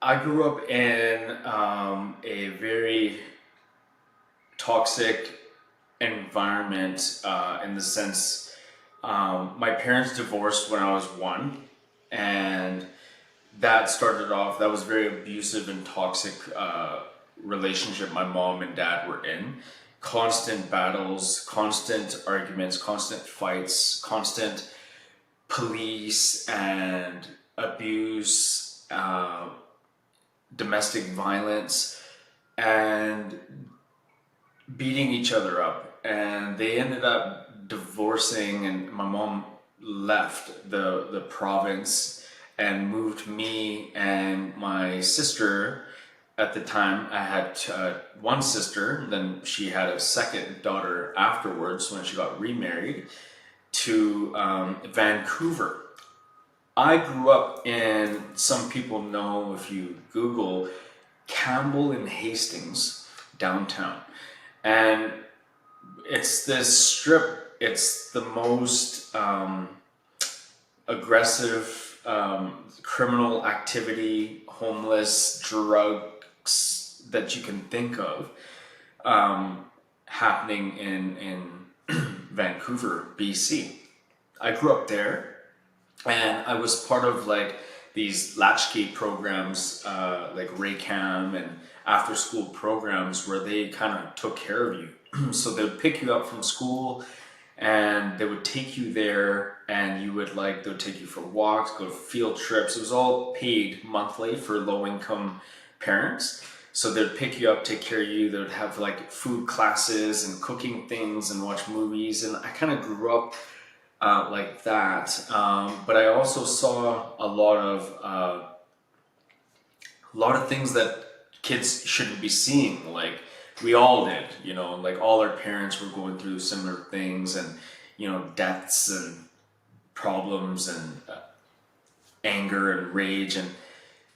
I grew up in a very toxic environment in the sense my parents divorced when I was one, and that started off, that was very abusive and toxic relationship my mom and dad were in. Constant battles, constant arguments, constant fights, constant police and abuse, domestic violence, and beating each other up. And they ended up divorcing, and my mom left the province and moved me and my sister. At the time, I had one sister, then she had a second daughter afterwards when she got remarried to Vancouver. I grew up in, some people know if you Google, Campbell and Hastings downtown. And it's this strip, it's the most aggressive criminal activity, homeless, drugs that you can think of happening in Vancouver, BC. I grew up there, and I was part of like these latchkey programs, like Raycam and after school programs where they kind of took care of you. So they would pick you up from school and they would take you there, and you would like, they would take you for walks, go to field trips. It was all paid monthly for low income parents. So they'd pick you up, take care of you. They would have like food classes and cooking things and watch movies. And I kind of grew up like that. But I also saw a lot of things that kids shouldn't be seeing. Like we all did, you know, like all our parents were going through similar things, and you know, deaths and problems and anger and rage. And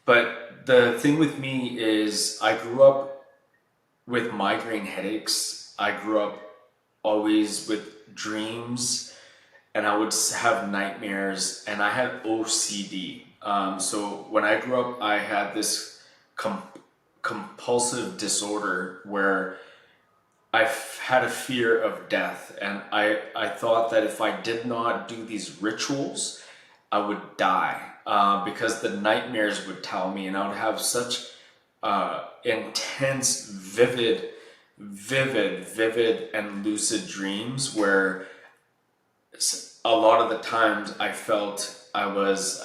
but the thing with me is I grew up with migraine headaches. I grew up always with dreams, and I would have nightmares, and I had OCD. So when I grew up, I had this com- compulsive disorder where had a fear of death, and I thought that if I did not do these rituals, I would die because the nightmares would tell me, and I would have such intense, vivid, and lucid dreams where a lot of the times I felt I was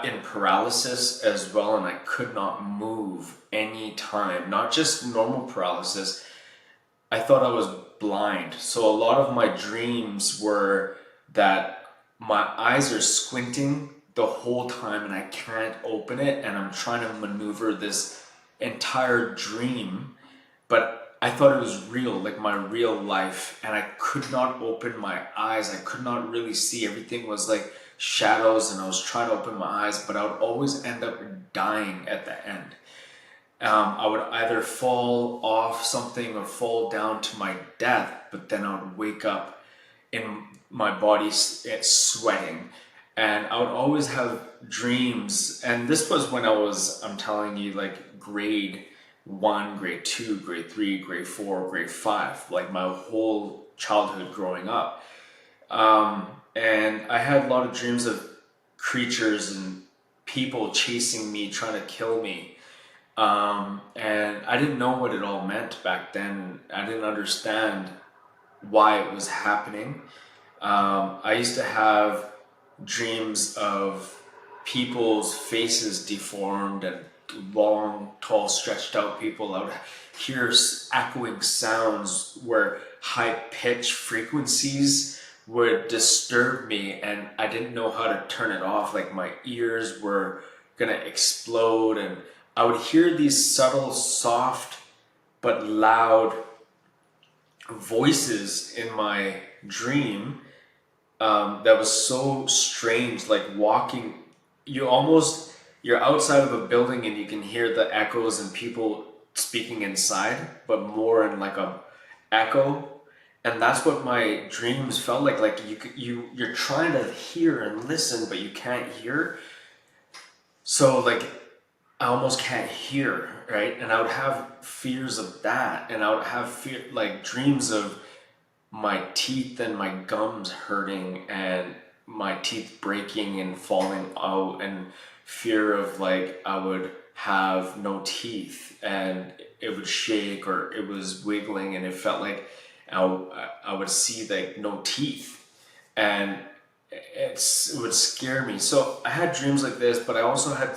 in paralysis as well, and I could not move any time. Not just normal paralysis, I thought I was blind. So a lot of my dreams were that my eyes are squinting the whole time and I can't open it, and I'm trying to maneuver this entire dream, but I thought it was real, like my real life, and I could not open my eyes. I could not really see. Everything was like shadows, and I was trying to open my eyes, but I would always end up dying at the end. I would either fall off something or fall down to my death, but then I would wake up in my body sweating. And I would always have dreams. And this was when I was, I'm telling you, like grade one, grade two, grade three, grade four, grade five, like my whole childhood growing up. And I had a lot of dreams of creatures and people chasing me, trying to kill me. And I didn't know what it all meant back then. I didn't understand why it was happening. I used to have dreams of people's faces deformed and long, tall, stretched out people. I would hear echoing sounds where high pitch frequencies would disturb me, and I didn't know how to turn it off. Like my ears were gonna explode, and I would hear these subtle, soft, but loud voices in my dream that was so strange, like walking. You're outside of a building and you can hear the echoes and people speaking inside, but more in like a echo. And that's what my dreams felt like. Like you're trying to hear and listen, but you can't hear. So like I almost can't hear, right? And I would have fears of that, and I would have fear like dreams of my teeth and my gums hurting and my teeth breaking and falling out, and fear of like I would have no teeth and it would shake or it was wiggling and it felt like I would see like no teeth, and it would scare me. So I had dreams like this, but I also had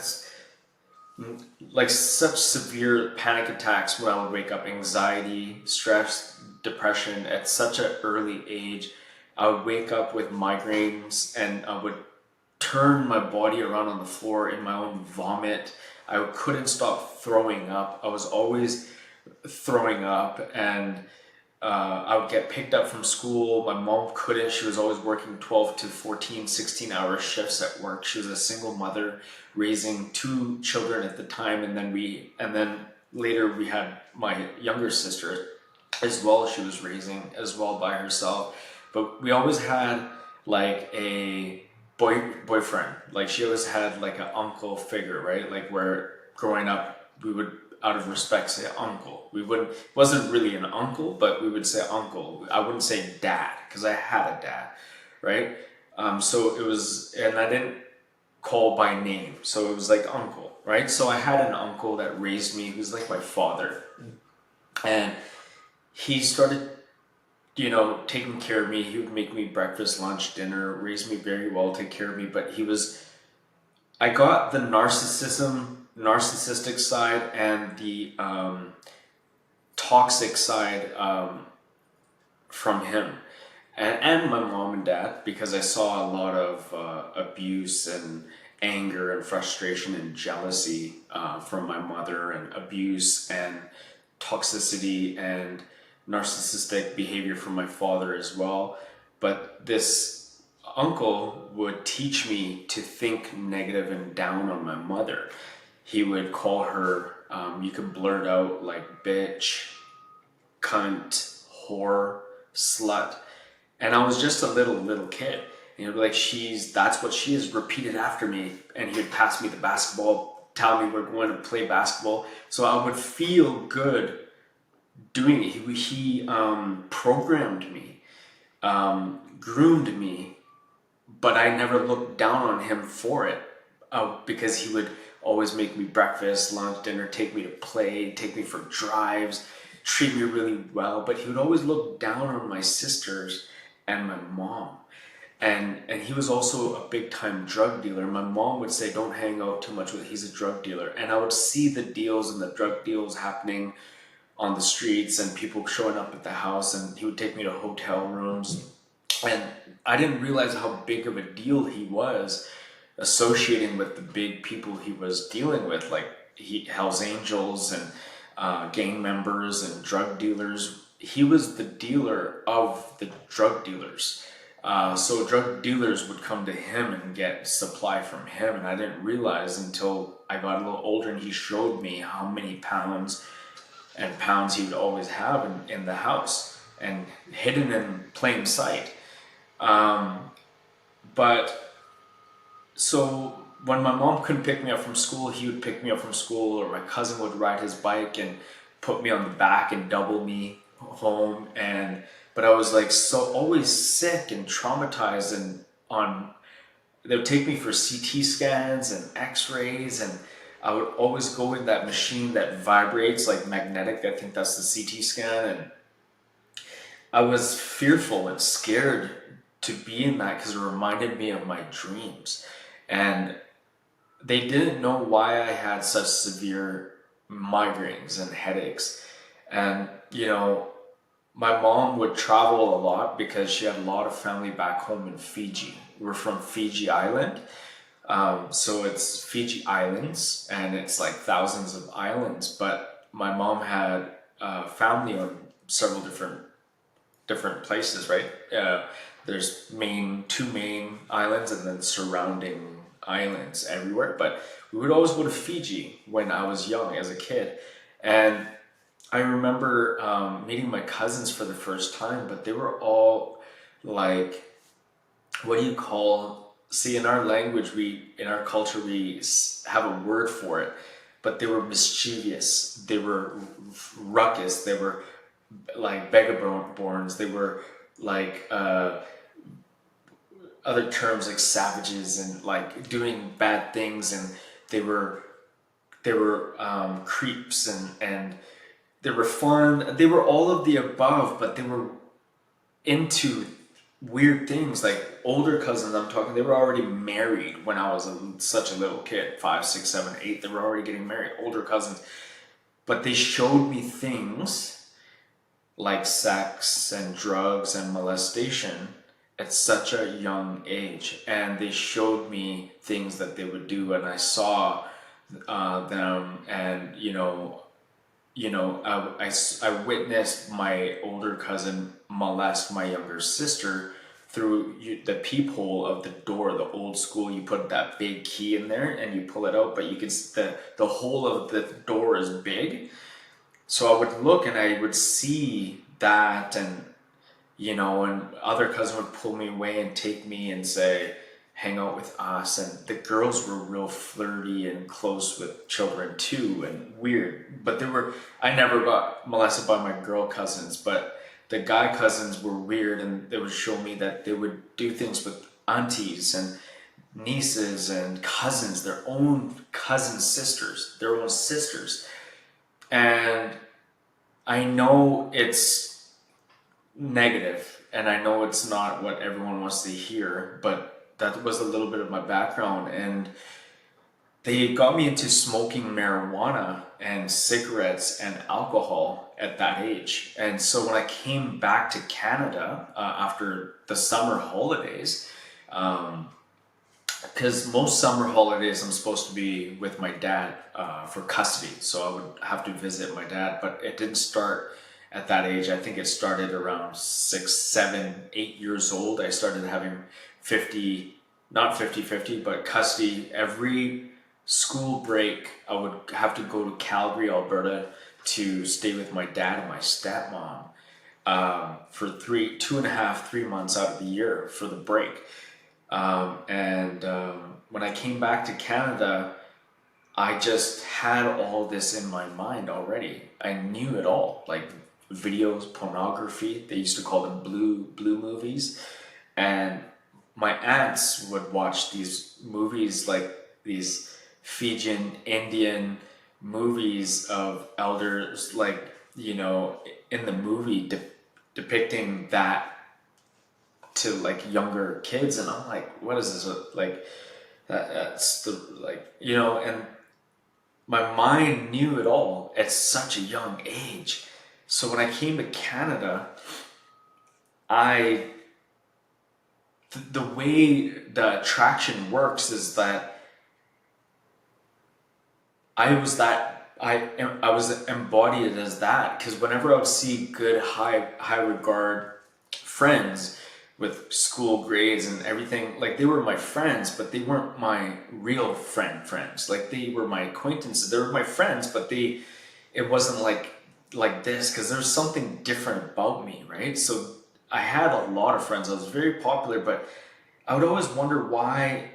like such severe panic attacks when I would wake up, anxiety, stress, depression at such an early age. I would wake up with migraines and I would turn my body around on the floor in my own vomit. I couldn't stop throwing up. I was always throwing up, and I would get picked up from school. My mom couldn't. She was always working 12 to 14, 16-hour shifts at work. She was a single mother raising two children at the time. And then later we had my younger sister as well. She was raising as well by herself. But we always had like a boyfriend. Like she always had like an uncle figure, right? Like where growing up, we would out of respect say uncle. We wouldn't, it wasn't really an uncle, but we would say uncle. I wouldn't say dad because I had a dad, right? So it was, and I didn't call by name, so it was like uncle, right? So I had an uncle that raised me, who's like my father, and he started, taking care of me. He would make me breakfast, lunch, dinner, raise me very well, take care of me. But I got the narcissistic side and the toxic side from him, and my mom and dad, because I saw a lot of abuse and anger and frustration and jealousy from my mother, and abuse and toxicity and narcissistic behavior from my father as well. But this uncle would teach me to think negative and down on my mother. He would call her, you could blurt out like bitch, cunt, whore, slut. And I was just a little kid. And he'd be like, that's what she is, repeated after me. And he would pass me the basketball, tell me we're going to play basketball. So I would feel good doing it. He programmed me, groomed me, but I never looked down on him for it, because he would always make me breakfast, lunch, dinner, take me to play, take me for drives, treat me really well. But he would always look down on my sisters and my mom. And he was also a big time drug dealer. My mom would say, don't hang out too much with, he's a drug dealer. And I would see the deals and the drug deals happening on the streets and people showing up at the house, and he would take me to hotel rooms. And I didn't realize how big of a deal he was associating with the big people he was dealing with, like Hell's Angels and gang members and drug dealers. He was the dealer of the drug dealers. So drug dealers would come to him and get supply from him, and I didn't realize until I got a little older and he showed me how many pounds and pounds he would always have in the house and hidden in plain sight. But so when my mom couldn't pick me up from school, he would pick me up from school, or my cousin would ride his bike and put me on the back and double me home. But I was like so always sick and traumatized, and they would take me for CT scans and X-rays, and I would always go in that machine that vibrates like magnetic. I think that's the CT scan, and I was fearful and scared to be in that because it reminded me of my dreams. And they didn't know why I had such severe migraines and headaches. And, my mom would travel a lot because she had a lot of family back home in Fiji. We're from Fiji Island. So it's Fiji Islands, and it's like thousands of islands. But my mom had family on several different places, right? There's two main islands and then surrounding islands everywhere. But we would always go to Fiji when I was young as a kid. And I remember meeting my cousins for the first time, but they were all like, what do you call see, in our language, in our culture, have a word for it, but they were mischievous. They were ruckus. They were like vagabonds. They were like other terms like savages and like doing bad things, and they were creeps, and they were fun. They were all of the above, but they were into weird things. Like older cousins, I'm talking, they were already married when I was such a little kid, 5, 6, 7, 8. They were already getting married, older cousins. But they showed me things like sex and drugs and molestation at such a young age. And they showed me things that they would do, and I saw them, and I witnessed my older cousin molest my younger sister through the peephole of the door, the old school. You put that big key in there and you pull it out, but you can the hole of the door is big. So I would look and I would see that, and other cousin would pull me away and take me and say, hang out with us. And the girls were real flirty and close with children too, and weird. But I never got molested by my girl cousins, but the guy cousins were weird, and they would show me that they would do things with aunties and nieces and cousins, their own cousin sisters, their own sisters. And I know it's negative, and I know it's not what everyone wants to hear, but that was a little bit of my background. And they got me into smoking marijuana and cigarettes and alcohol at that age. And so when I came back to Canada after the summer holidays, because most summer holidays I'm supposed to be with my dad for custody, so I would have to visit my dad, but it didn't start at that age. I think it started around 6, 7, 8 years old. I started having not 50-50, but custody. Every school break, I would have to go to Calgary, Alberta to stay with my dad and my stepmom for 2.5, 3 months out of the year for the break. When I came back to Canada, I just had all this in my mind already. I knew it all, like videos, pornography. They used to call them blue movies. And my aunts would watch these movies, like these Fijian, Indian movies of elders, like, in the movie depicting that to like younger kids. And I'm like, what is this? Like, that's the, like, and my mind knew it all at such a young age. So when I came to Canada, the way the attraction works is that I was embodied as that, because whenever I would see good high regard friends with school grades and everything, like they were my friends, but they weren't my real friends. Like they were my acquaintances. They were my friends, but it wasn't like this, because there's something different about me, right? So I had a lot of friends. I was very popular, but I would always wonder why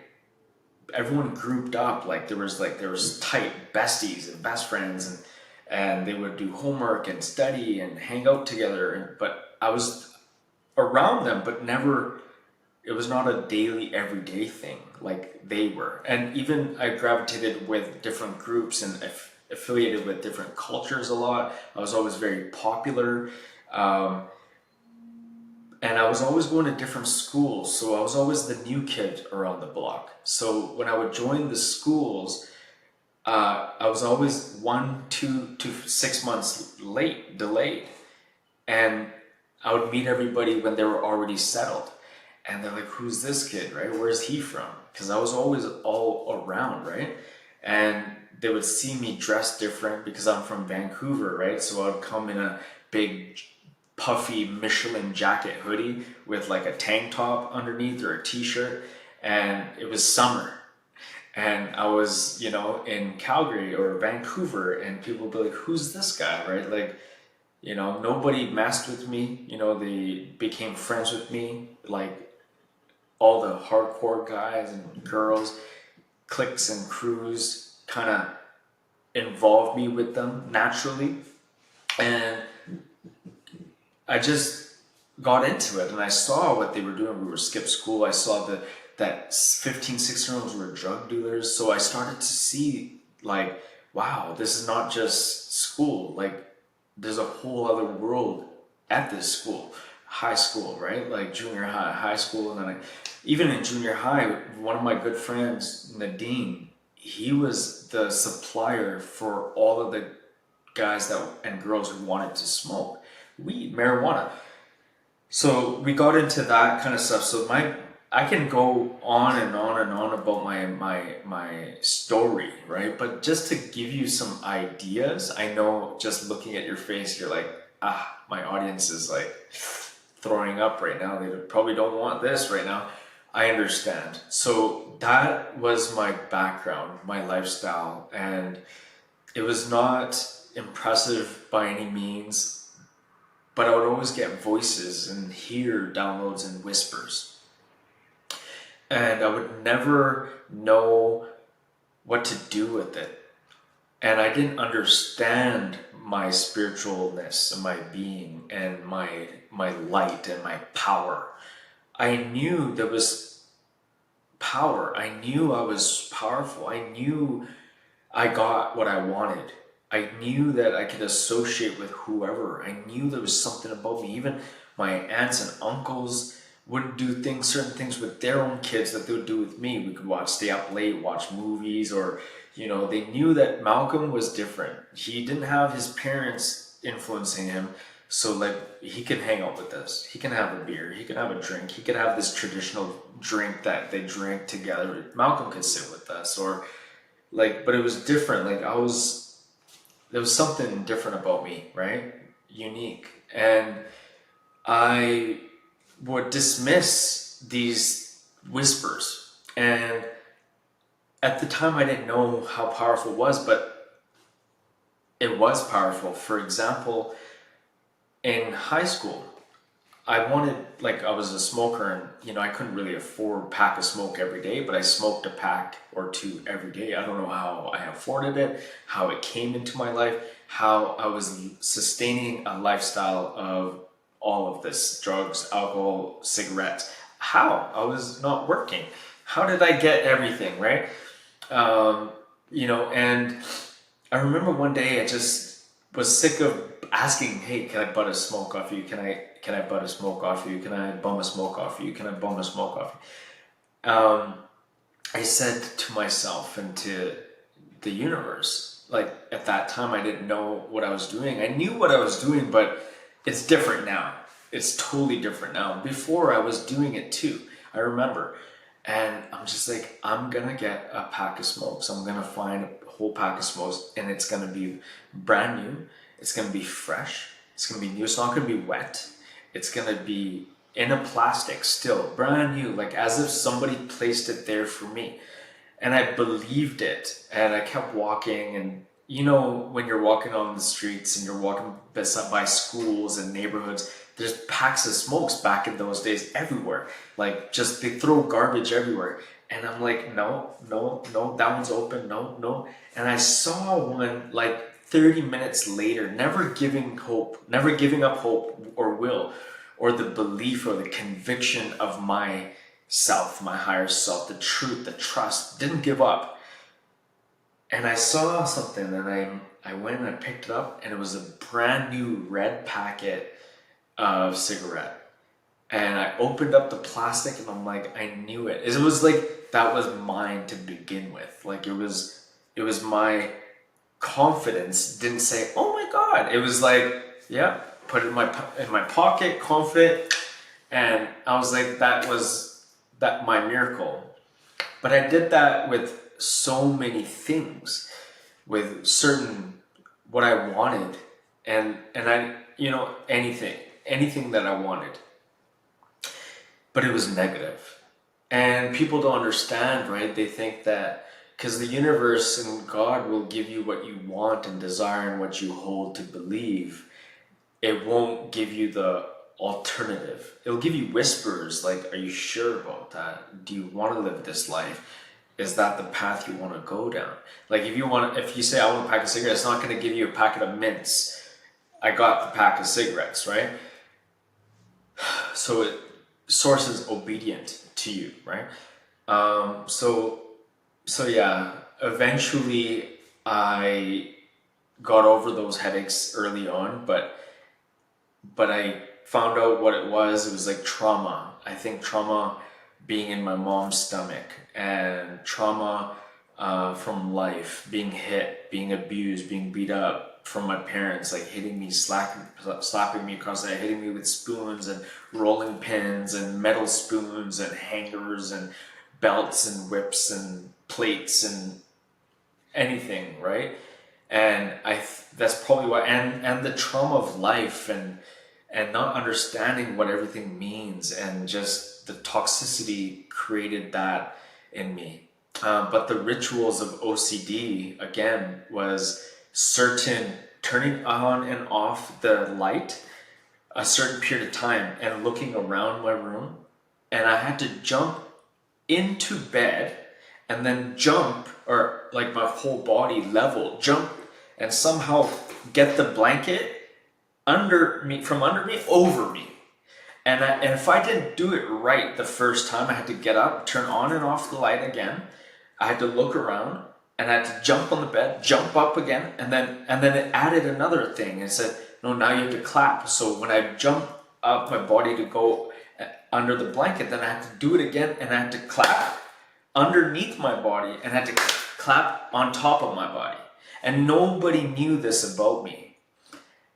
everyone grouped up. Like there was tight besties and best friends, and they would do homework and study and hang out together. But I was around them, but never. It was not a daily, everyday thing like they were. And even I gravitated with different groups and affiliated with different cultures a lot. I was always very popular. And I was always going to different schools, so I was always the new kid around the block. So when I would join the schools, I was always 1, 2 to 6 months delayed. And I would meet everybody when they were already settled. And they're like, who's this kid, right? Where's he from? Because I was always all around, right? And they would see me dressed different because I'm from Vancouver, right? So I would come in a big puffy Michelin jacket hoodie with like a tank top underneath or a t-shirt, and it was summer. And I was, in Calgary or Vancouver, and people would be like, who's this guy, right? Like, nobody messed with me, they became friends with me, like all the hardcore guys and girls, cliques and crews kind of involved me with them naturally. And I just got into it and I saw what they were doing. We were skip school. I saw that 15, 16-year-olds were drug dealers. So I started to see like, wow, this is not just school. Like there's a whole other world at this school, high school, right? Like junior high, high school. And then even in junior high, one of my good friends, Nadine, he was the supplier for all of the guys that and girls who wanted to smoke weed, marijuana. So we got into that kind of stuff. So I can go on and on and on about my story, right? But just to give you some ideas, I know just looking at your face, you're like, my audience is like throwing up right now. They probably don't want this right now. I understand. So that was my background, my lifestyle, and it was not impressive by any means, but I would always get voices and hear downloads and whispers. And I would never know what to do with it. And I didn't understand my spiritualness and my being and my light and my power. I knew there was power. I knew I was powerful. I knew I got what I wanted. I knew that I could associate with whoever. I knew there was something about me. Even my aunts and uncles would do certain things with their own kids that they would do with me. We could stay up late, watch movies, or, they knew that Malcolm was different. He didn't have his parents influencing him. So like he can hang out with us. He can have a beer. He can have a drink. He could have this traditional drink that they drink together. Malcolm could sit with us but it was different. There was something different about me, right? Unique. And I would dismiss these whispers. And at the time, I didn't know how powerful it was, but it was powerful. For example, in high school, I was a smoker and, I couldn't really afford a pack of smoke every day, but I smoked a pack or two every day. I don't know how I afforded it, how it came into my life, how I was sustaining a lifestyle of all of this, drugs, alcohol, cigarettes. How? I was not working. How did I get everything, right? And I remember one day I just was sick of asking, hey, can I butt a smoke off you? Can I butt a smoke off you? Can I bum a smoke off you? Can I bum a smoke off you? I said to myself and to the universe, like at that time I didn't know what I was doing. I knew what I was doing, but it's different now. It's totally different now. Before I was doing it too, I remember. And I'm just like, I'm gonna get a pack of smokes. I'm gonna find a whole pack of smokes and it's gonna be brand new. It's gonna be fresh. It's gonna be new. It's not gonna be wet. It's gonna be in a plastic still, brand new, like as if somebody placed it there for me. And I believed it. And I kept walking. And when you're walking on the streets and you're walking by schools and neighborhoods, there's packs of smokes back in those days everywhere. Like just they throw garbage everywhere. And I'm like, no, that one's open, no. And I saw one like 30 minutes later, never giving up hope or will, or the belief or the conviction of myself, my higher self, the truth, the trust, didn't give up. And I saw something and I went and I picked it up and it was a brand new red packet of cigarette. And I opened up the plastic and I'm like, I knew it. It was like, that was mine to begin with. Like it was my confidence didn't say, oh my God. It was like, yeah, put it in my pocket, confident. And I was like, that was my miracle. But I did that with so many things, with certain what I wanted and I, anything that I wanted. But it was negative. And people don't understand, right? They think that because the universe and God will give you what you want and desire and what you hold to believe, it won't give you the alternative. It'll give you whispers like, are you sure about that? Do you want to live this life? Is that the path you want to go down? Like if you say I want a pack of cigarettes, it's not going to give you a packet of mints. I got the pack of cigarettes, right? So source is obedient to you, right? So yeah, eventually I got over those headaches early on, but I found out what it was. It was like trauma. I think trauma being in my mom's stomach, and trauma from life, being hit, being abused, being beat up from my parents, like hitting me, slapping me across the head, hitting me with spoons and rolling pins and metal spoons and hangers and belts and whips and plates and anything, right? And that's probably why, and the trauma of life, and not understanding what everything means, and just the toxicity created that in me. But the rituals of OCD again was certain turning on and off the light a certain period of time and looking around my room, and I had to jump into bed and then jump, or like my whole body level jump, and somehow get the blanket from under me over me. And if I didn't do it right the first time, I had to get up, turn on and off the light again. I had to look around, and I had to jump on the bed, jump up again, and then it added another thing and said, no, now you have to clap. So when I jump up my body to go under the blanket, then I had to do it again, and I had to clap underneath my body, and I had to clap on top of my body. And nobody knew this about me.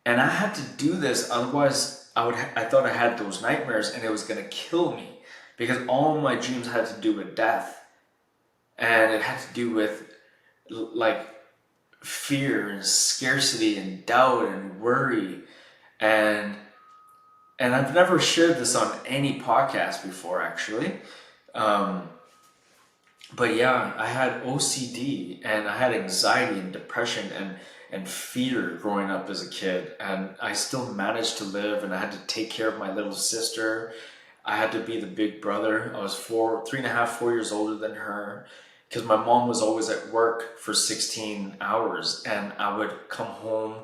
And I had to do this, otherwise I thought I had those nightmares and it was going to kill me, because all my dreams had to do with death. And it had to do with like fear and scarcity and doubt and worry. And I've never shared this on any podcast before, actually. But yeah, I had OCD, and I had anxiety and depression and fear growing up as a kid. And I still managed to live, and I had to take care of my little sister. I had to be the big brother. I was 3.5, 4 years older than her, because my mom was always at work for 16 hours, and I would come home,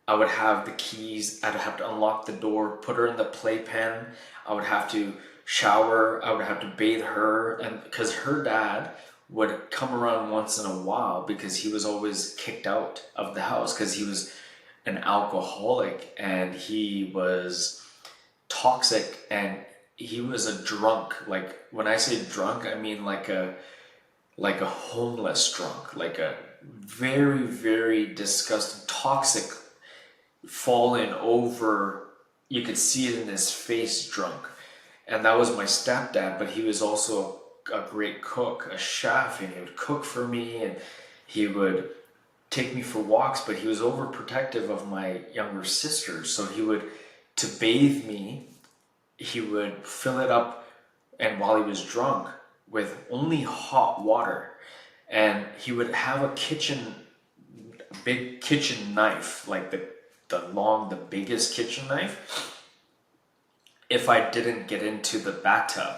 I would have the keys, I'd have to unlock the door, put her in the playpen, I would have to shower, I would have to bathe her, and because her dad would come around once in a while, because he was always kicked out of the house because he was an alcoholic, and he was toxic, and he was a drunk. Like, when I say drunk, I mean like a homeless drunk, like a very, very disgusting, toxic, fallen over, you could see it in his face, drunk. And that was my stepdad, but he was also a great cook, a chef, and he would cook for me, and he would take me for walks, but he was overprotective of my younger sister. So to bathe me, he would fill it up, and while he was drunk, with only hot water. And he would have a big kitchen knife, like the biggest kitchen knife, if I didn't get into the bathtub.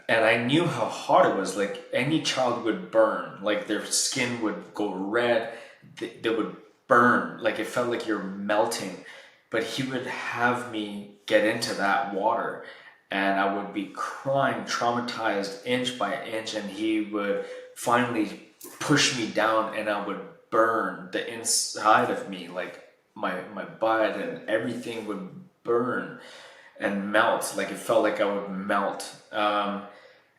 And I knew how hot it was. Like, any child would burn, like their skin would go red, they would burn, like it felt like you're melting. But he would have me get into that water, and I would be crying, traumatized inch by inch, and he would finally push me down, and I would burn the inside of me, like my butt and everything would burn and melt. Like, it felt like I would melt.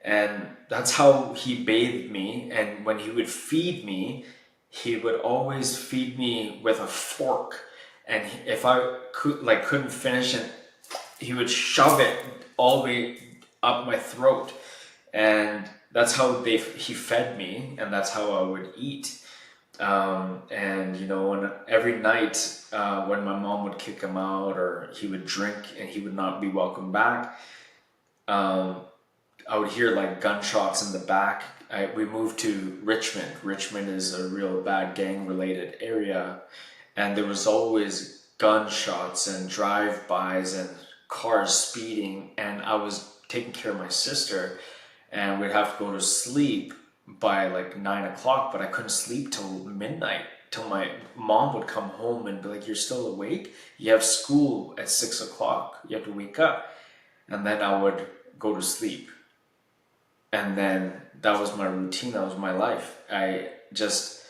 And that's how he bathed me. And when he would feed me, he would always feed me with a fork. And if I couldn't finish it, he would shove it all the way up my throat. And that's how he fed me, and that's how I would eat. And every night, when my mom would kick him out, or he would drink and he would not be welcome back, I would hear like gunshots in the back. We moved to Richmond. Richmond is a real bad gang-related area, and there was always gunshots and drive-bys and cars speeding, and I was taking care of my sister, and we'd have to go to sleep by like 9 o'clock, but I couldn't sleep till midnight, till my mom would come home and be like, "You're still awake? You have school at 6 o'clock. You have to wake up." And then I would go to sleep. And then that was my routine, that was my life. I just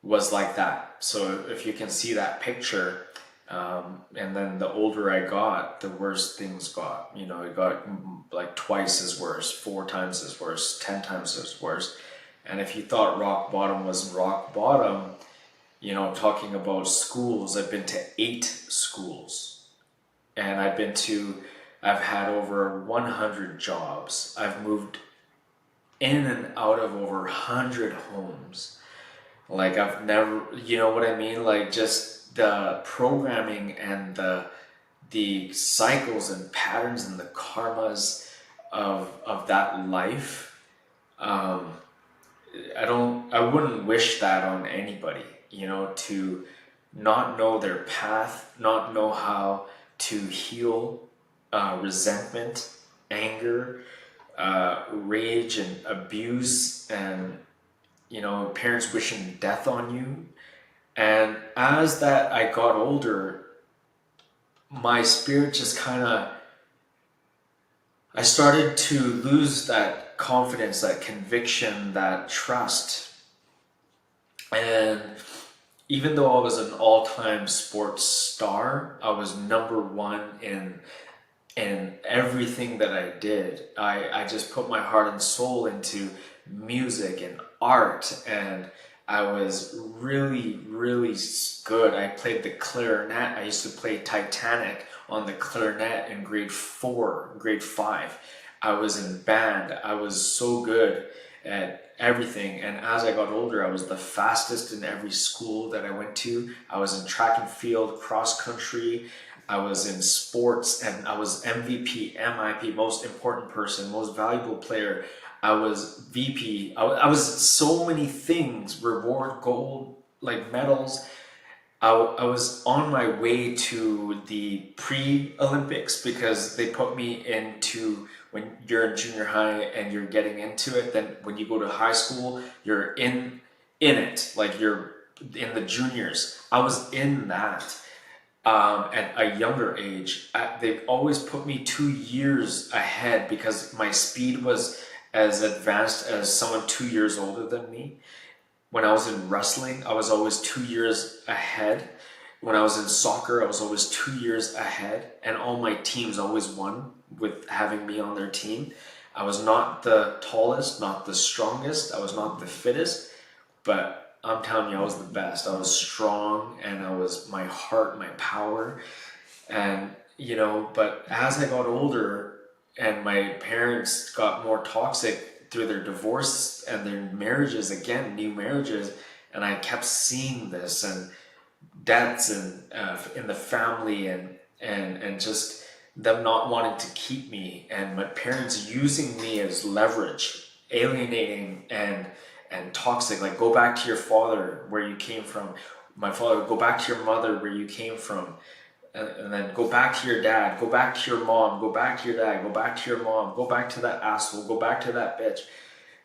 was like that. So if you can see that picture, and then the older I got, the worse things got. You know, it got like twice as worse, 4 times as worse, 10 times as worse. And if you thought rock bottom was rock bottom, you know, talking about schools, I've been to 8 schools. And I've had over 100 jobs. I've moved in and out of over 100 homes. Like I've never, you know what I mean? Like just the programming and the cycles and patterns and the karmas of that life. Um, I wouldn't wish that on anybody, you know, to not know their path, not know how to heal resentment, anger, rage and abuse, and you know, parents wishing death on you. And as that I got older, my spirit just kind of, I started to lose that confidence, that conviction, that trust. And even though I was an all-time sports star, I was number one in everything that I did. I just put my heart and soul into music and art, and I was really, really good. I played the clarinet. I used to play Titanic on the clarinet in grade 4, grade 5. I was in band. I was so good at everything. And as I got older, I was the fastest in every school that I went to. I was in track and field, cross country. I was in sports, and I was MVP, MIP, most important person, most valuable player. I was VP. I was so many things, reward, gold, like medals. I was on my way to the pre-Olympics because they put me into, when you're in junior high and you're getting into it, then when you go to high school, you're in it, like you're in the juniors. I was in that at a younger age. They always put me 2 years ahead because my speed was as advanced as someone 2 years older than me. When I was in wrestling, I was always 2 years ahead. When I was in soccer, I was always 2 years ahead. And all my teams always won with having me on their team. I was not the tallest, not the strongest, I was not the fittest, but I'm telling you, I was the best. I was strong, and I was my heart, my power. And, you know, but as I got older and my parents got more toxic through their divorce and their marriages, again, new marriages, and I kept seeing this and deaths and in the family, and just them not wanting to keep me, and my parents using me as leverage, alienating and toxic. Like, go back to your father where you came from. My father, go back to your mother where you came from. And then go back to your dad, go back to your mom, go back to your dad, go back to your mom, go back to that asshole, go back to that bitch.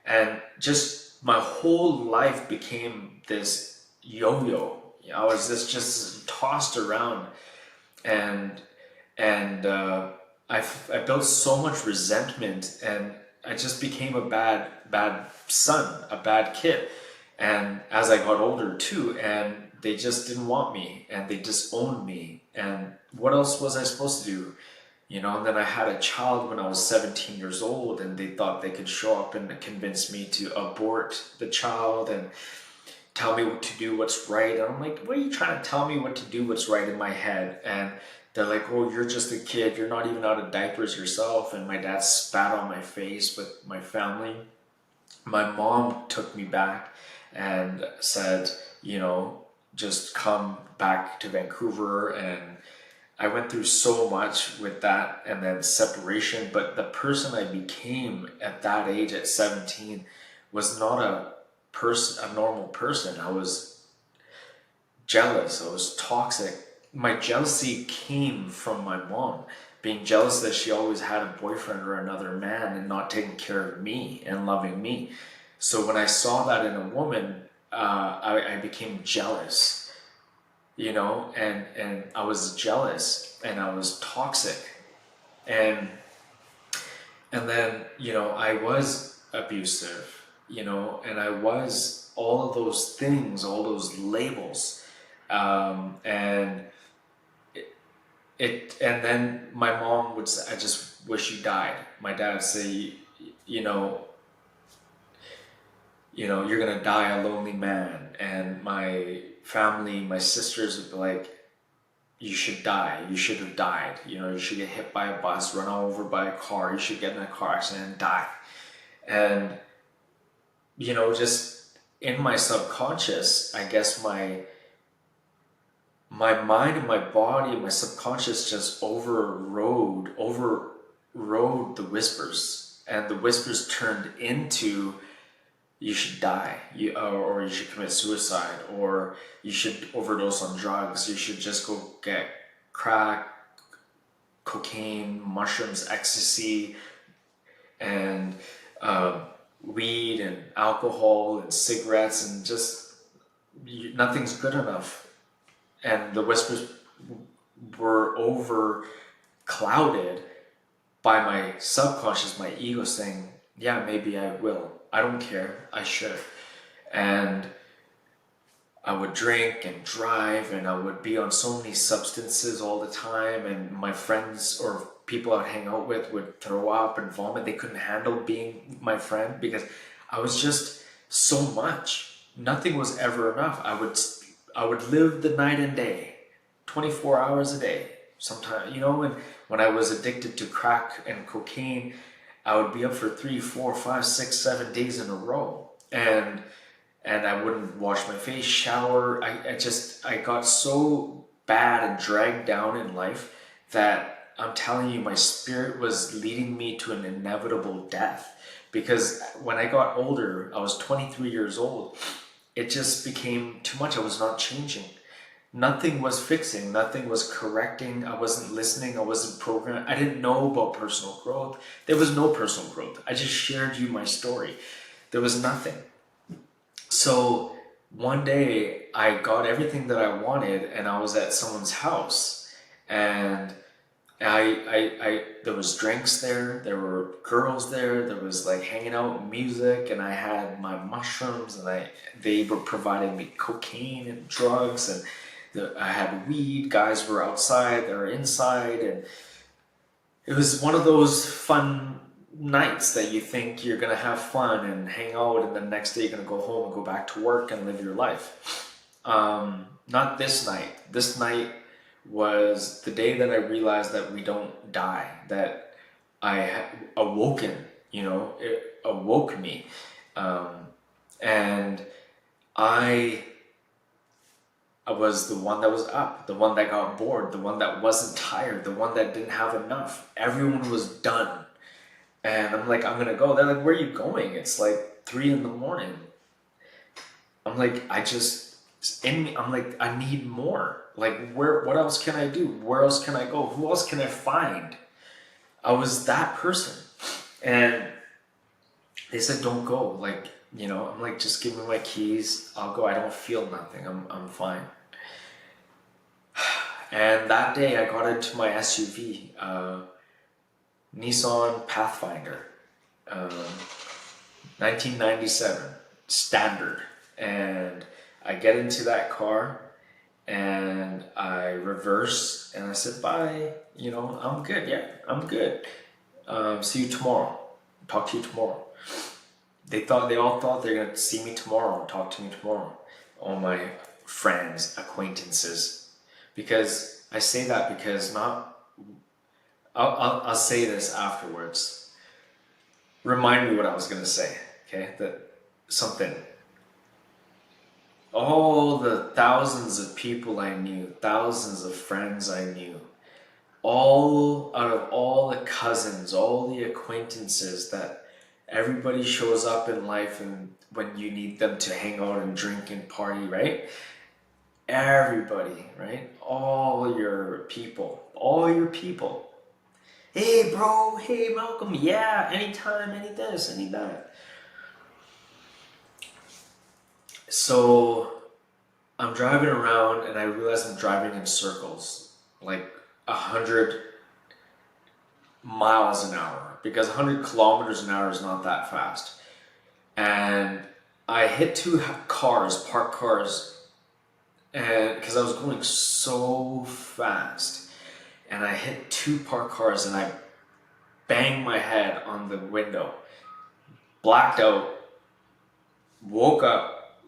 And just my whole life became this yo-yo. I was just tossed around, and I built so much resentment, and I just became a bad son, a bad kid. And as I got older too, and they just didn't want me, and they disowned me. And what else was I supposed to do? You know, and then I had a child when I was 17 years old, and they thought they could show up and convince me to abort the child and tell me what to do, what's right. And I'm like, what are you trying to tell me what to do, what's right in my head? And they're like, oh, you're just a kid. You're not even out of diapers yourself. And my dad spat on my face with my family. My mom took me back and said, you know, just come back to Vancouver. And I went through so much with that, and then separation. But the person I became at that age, at 17, was not a normal person. I was jealous. I was toxic. My jealousy came from my mom being jealous that she always had a boyfriend or another man and not taking care of me and loving me. So when I saw that in a woman, I became jealous, you know, and I was jealous and I was toxic. And and then, you know, I was abusive, you know, and I was all of those things, all those labels. And and then my mom would say, I just wish you died. My dad would say, you know, you're gonna die a lonely man. And my family, my sisters would be like, you should die. You should have died. You know, you should get hit by a bus, run over by a car. You should get in a car accident and die. And, you know, just in my subconscious, I guess my mind and my body and my subconscious just overrode the whispers, and the whispers turned into, you should die, or you should commit suicide, or you should overdose on drugs, you should just go get crack, cocaine, mushrooms, ecstasy, and weed and alcohol and cigarettes, and just nothing's good enough. And the whispers were over clouded by my subconscious, my ego saying, yeah, maybe I will. I don't care. I should. And I would drink and drive, and I would be on so many substances all the time, and my friends or people I'd hang out with would throw up and vomit. They couldn't handle being my friend because I was just so much. Nothing was ever enough. I would live the night and day, 24 hours a day. Sometimes, you know, and when I was addicted to crack and cocaine, I would be up for 3, 4, 5, 6, 7 days in a row. And I wouldn't wash my face, shower. I got so bad and dragged down in life that I'm telling you, my spirit was leading me to an inevitable death. Because when I got older, I was 23 years old, it just became too much. I was not changing. Nothing was fixing, nothing was correcting. I wasn't listening, I wasn't programmed. I didn't know about personal growth. There was no personal growth. I just shared you my story. There was nothing. So one day I got everything that I wanted, and I was at someone's house, and there was drinks there, there were girls there, there was like hanging out, music, and I had my mushrooms, and they were providing me cocaine and drugs, and I had weed. Guys were outside, they were inside, and it was one of those fun nights that you think you're gonna have fun and hang out, and the next day you're gonna go home and go back to work and live your life. Not this night. This night was the day that I realized that we don't die, that I had awoken, you know, it awoke me. And I was the one that was up, the one that got bored, the one that wasn't tired, the one that didn't have enough. Everyone was done. And I'm like, I'm gonna go. They're like, where are you going? It's like 3 a.m. I'm like, I'm like, I need more. Like, what else can I do? Where else can I go? Who else can I find? I was that person. And they said, don't go. Like, you know, I'm like, just give me my keys. I'll go. I don't feel nothing. I'm fine. And that day I got into my SUV, Nissan Pathfinder, 1997, standard. And I get into that car and I reverse and I said, bye, you know, I'm good. Yeah, I'm good. See you tomorrow. Talk to you tomorrow. They all thought they're going to see me tomorrow and talk to me tomorrow. All my friends, acquaintances. Because I say that because I'll say this afterwards. Remind me what I was going to say, okay? All the thousands of people I knew, thousands of friends I knew, out of all the cousins, all the acquaintances that everybody shows up in life and when you need them to hang out and drink and party, right? Everybody, right? All your people, Hey bro, hey Malcolm, yeah, anytime, any this, any that. So I'm driving around and I realize I'm driving in circles, like 100 miles an hour, because 100 kilometers an hour is not that fast. And I hit two cars, parked cars, and because I was going so fast, and I hit two parked cars and I banged my head on the window, blacked out, woke up,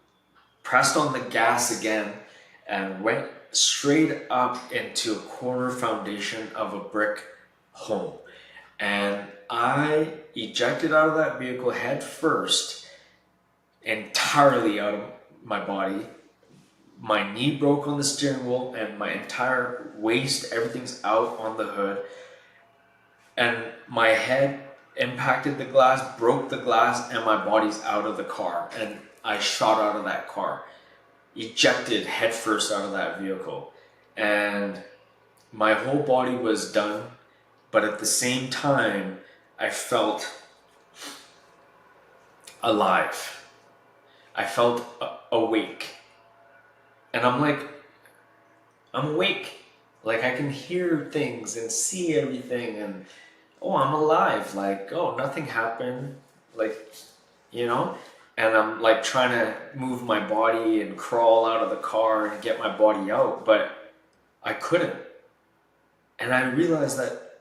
pressed on the gas again, and went straight up into a corner foundation of a brick home. And I ejected out of that vehicle head first, entirely out of my body. My knee broke on the steering wheel, and my entire waist, everything's out on the hood. And my head impacted the glass, broke the glass, and my body's out of the car. And I shot out of that car, ejected headfirst out of that vehicle. And my whole body was done, but at the same time, I felt alive. I felt awake. And I'm like, I'm awake. Like I can hear things and see everything, and oh, I'm alive. Like, oh, nothing happened. Like, you know? And I'm like trying to move my body and crawl out of the car and get my body out, but I couldn't. And I realized that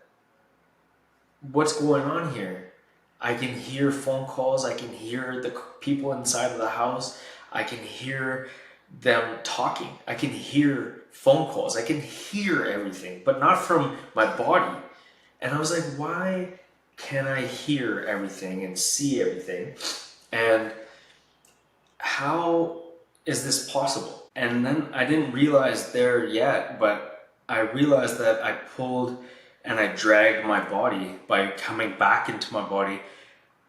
what's going on here? I can hear phone calls. I can hear the people inside of the house. I can hear them talking. I can hear phone calls. I can hear everything, but not from my body. And I was like, why can I hear everything and see everything? And how is this possible? And then I didn't realize there yet, but I realized that I pulled and I dragged my body by coming back into my body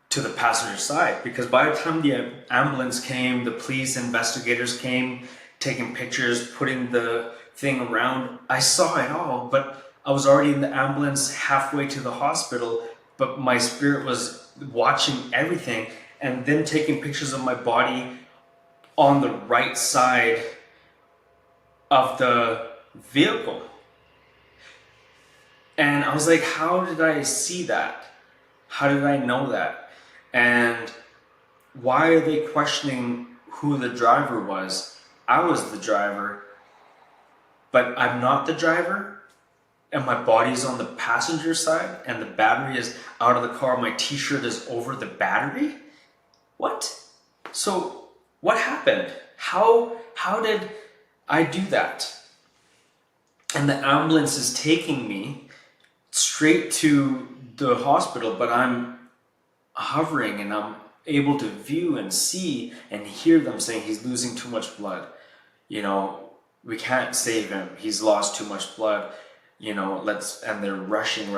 to the passenger side, because by the time the ambulance came, the police investigators came, taking pictures, putting the thing around, I saw it all, but I was already in the ambulance halfway to the hospital, but my spirit was watching everything and then taking pictures of my body on the right side of the vehicle. And I was like, how did I see that? How did I know that? And why are they questioning who the driver was? I was the driver, but I'm not the driver, and my body's on the passenger side, and the battery is out of the car. My t-shirt is over the battery? What? So what happened? How did I do that? And the ambulance is taking me straight to the hospital, but I'm hovering and I'm able to view and see and hear them saying he's losing too much blood. You know, we can't save him. He's lost too much blood. You know, and they're rushing.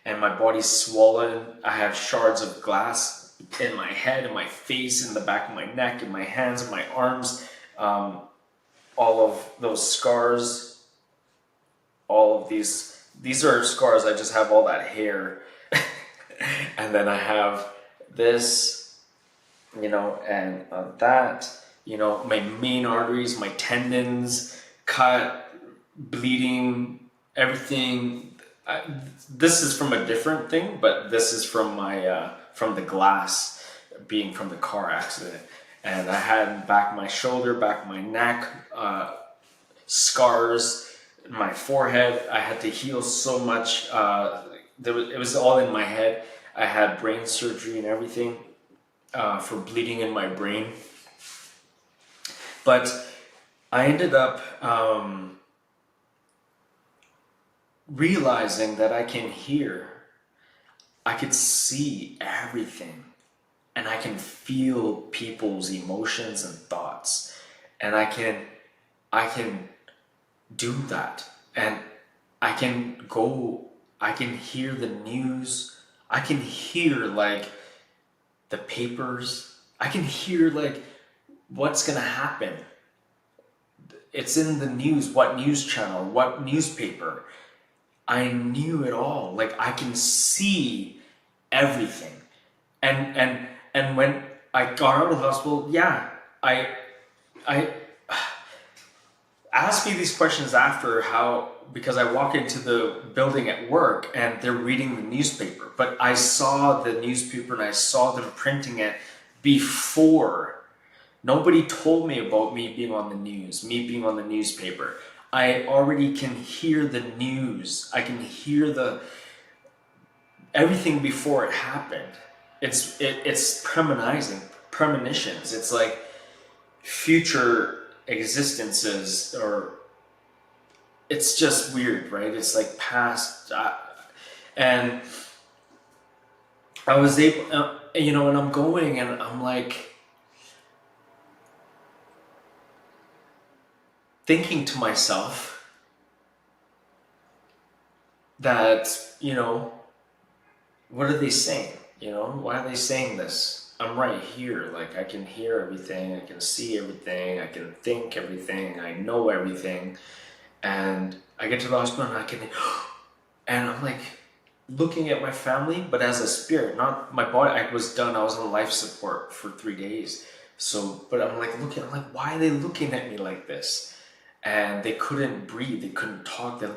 And my body's swollen. I have shards of glass in my head, in my face, in the back of my neck, in my hands, in my arms. All of those scars, all of these are scars. I just have all that hair. And then I have this, you know, and that, you know, my main arteries, my tendons, cut, bleeding, everything. This is from a different thing, but this is from my, from the glass being from the car accident. And I had back my shoulder, back my neck, scars, my forehead. I had to heal so much. It was all in my head. I had brain surgery and everything for bleeding in my brain. But I ended up realizing that I can hear, I could see everything, and I can feel people's emotions and thoughts, and I can do that, and I can hear the news. I can hear like the papers. I can hear like what's gonna happen. It's in the news, what news channel, what newspaper. I knew it all. Like I can see everything. And when I got out of the hospital, yeah, I ask me these questions after how, because I walk into the building at work and they're reading the newspaper, but I saw the newspaper and I saw them printing it before. Nobody told me about me being on the news, me being on the newspaper. I already can hear the news. I can hear the everything before it happened. It's premonitions. It's like future existences, or it's just weird, right? It's like past, and I was able, and I'm going, and I'm like thinking to myself that, what are they saying? Why are they saying this? I'm right here. Like I can hear everything, I can see everything, I can think everything, I know everything. And I get to the hospital and and I'm like looking at my family, but as a spirit, not my body. I was done. I was on life support for 3 days. So, but I'm like looking, I'm like, why are they looking at me like this? And they couldn't breathe, they couldn't talk. They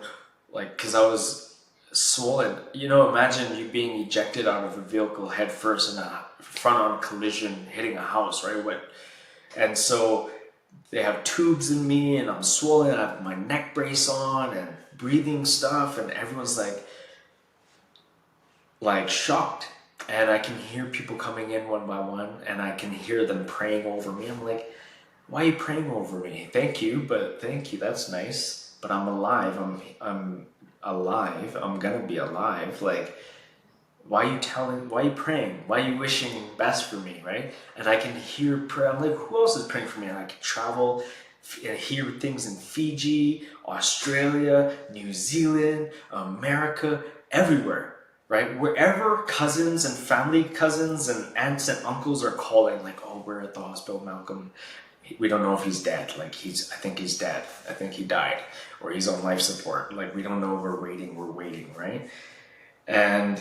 like, cause I was swollen. Imagine you being ejected out of a vehicle head first in a front-on collision hitting a house, right? And so they have tubes in me and I'm swollen. I have my neck brace on and breathing stuff, and everyone's like shocked. And I can hear people coming in one by one, and I can hear them praying over me. I'm like, why are you praying over me? Thank you, that's nice. But I'm alive. I'm alive. I'm gonna be alive. Like, why are you praying? Why are you wishing best for me, right? And I can hear prayer. I'm like, who else is praying for me? And I can travel and hear things in Fiji, Australia, New Zealand, America, everywhere, right? Wherever cousins and family cousins and aunts and uncles are calling, like, oh, we're at the hospital, Malcom. We don't know if he's dead. Like I think he's dead. I think he died, or he's on life support. Like we don't know. We're waiting, right? And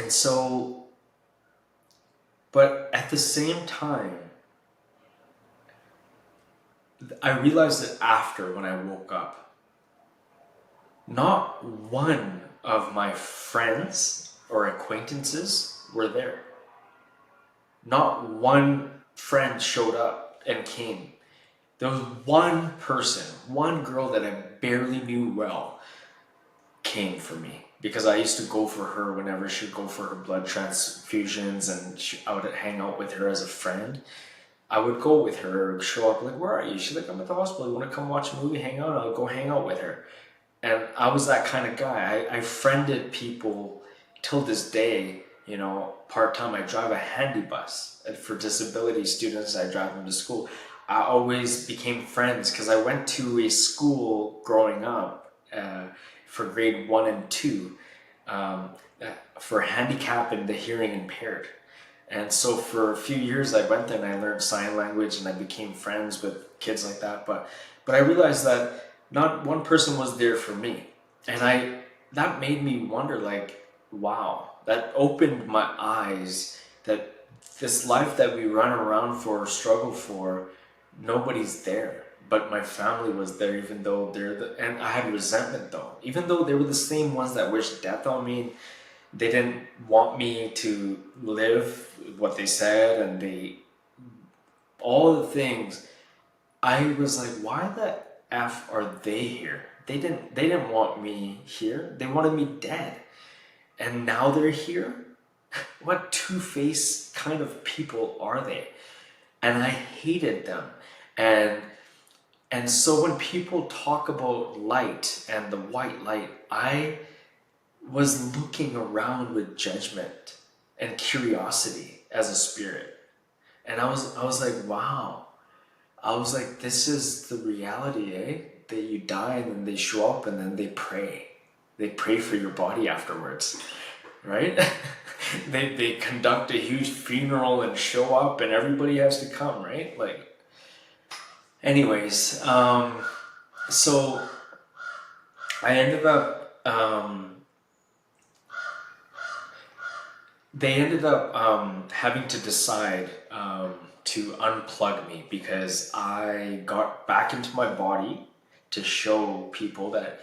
so, but at the same time, I realized that after, when I woke up, not one of my friends or acquaintances were there. Not one friend showed up and came. There was one person, one girl that I barely knew well, came for me, because I used to go for her whenever she'd go for her blood transfusions, and I would hang out with her as a friend. I would go with her, show up, like, where are you? She's like, I'm at the hospital. You want to come watch a movie, hang out? I would go hang out with her. And I was that kind of guy. I friended people till this day. Part-time, I drive a handy bus for disability students. I drive them to school. I always became friends because I went to a school growing up for grade 1 and 2 for handicap and the hearing impaired. And so for a few years I went there and I learned sign language and I became friends with kids like that. But I realized that not one person was there for me. And that made me wonder, like, wow, that opened my eyes that this life that we run around for, struggle for, nobody's there. But my family was there, even though and I had resentment though. Even though they were the same ones that wished death on me, they didn't want me to live what they said, and all the things. I was like, why the F are they here? They didn't want me here. They wanted me dead. And now they're here? What two-faced kind of people are they? And I hated them. And so when people talk about light and the white light, I was looking around with judgment and curiosity as a spirit. And I was like, wow. I was like, this is the reality, eh? That you die and then they show up and then they pray. They pray for your body afterwards, right? they conduct a huge funeral and show up and everybody has to come, right? Like, anyways, so I ended up, they ended up having to decide to unplug me because I got back into my body to show people that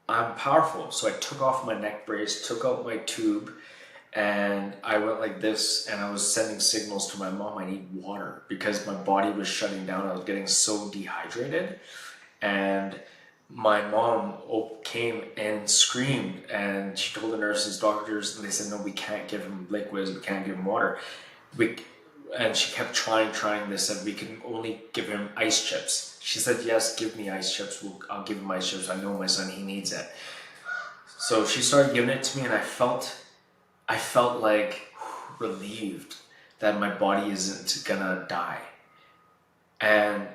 I'm powerful. So I took off my neck brace, took out my tube, and I went like this, and I was sending signals to my mom, I need water, because my body was shutting down. I was getting so dehydrated. And my mom came and screamed, and she told the nurses, doctors, and they said, no, we can't give him liquids, we can't give him water. We, and she kept trying. They said, we can only give him ice chips. She said, yes, give me ice chips. I'll give him ice chips. I know my son, he needs it. So she started giving it to me, and I felt like relieved that my body isn't gonna die. And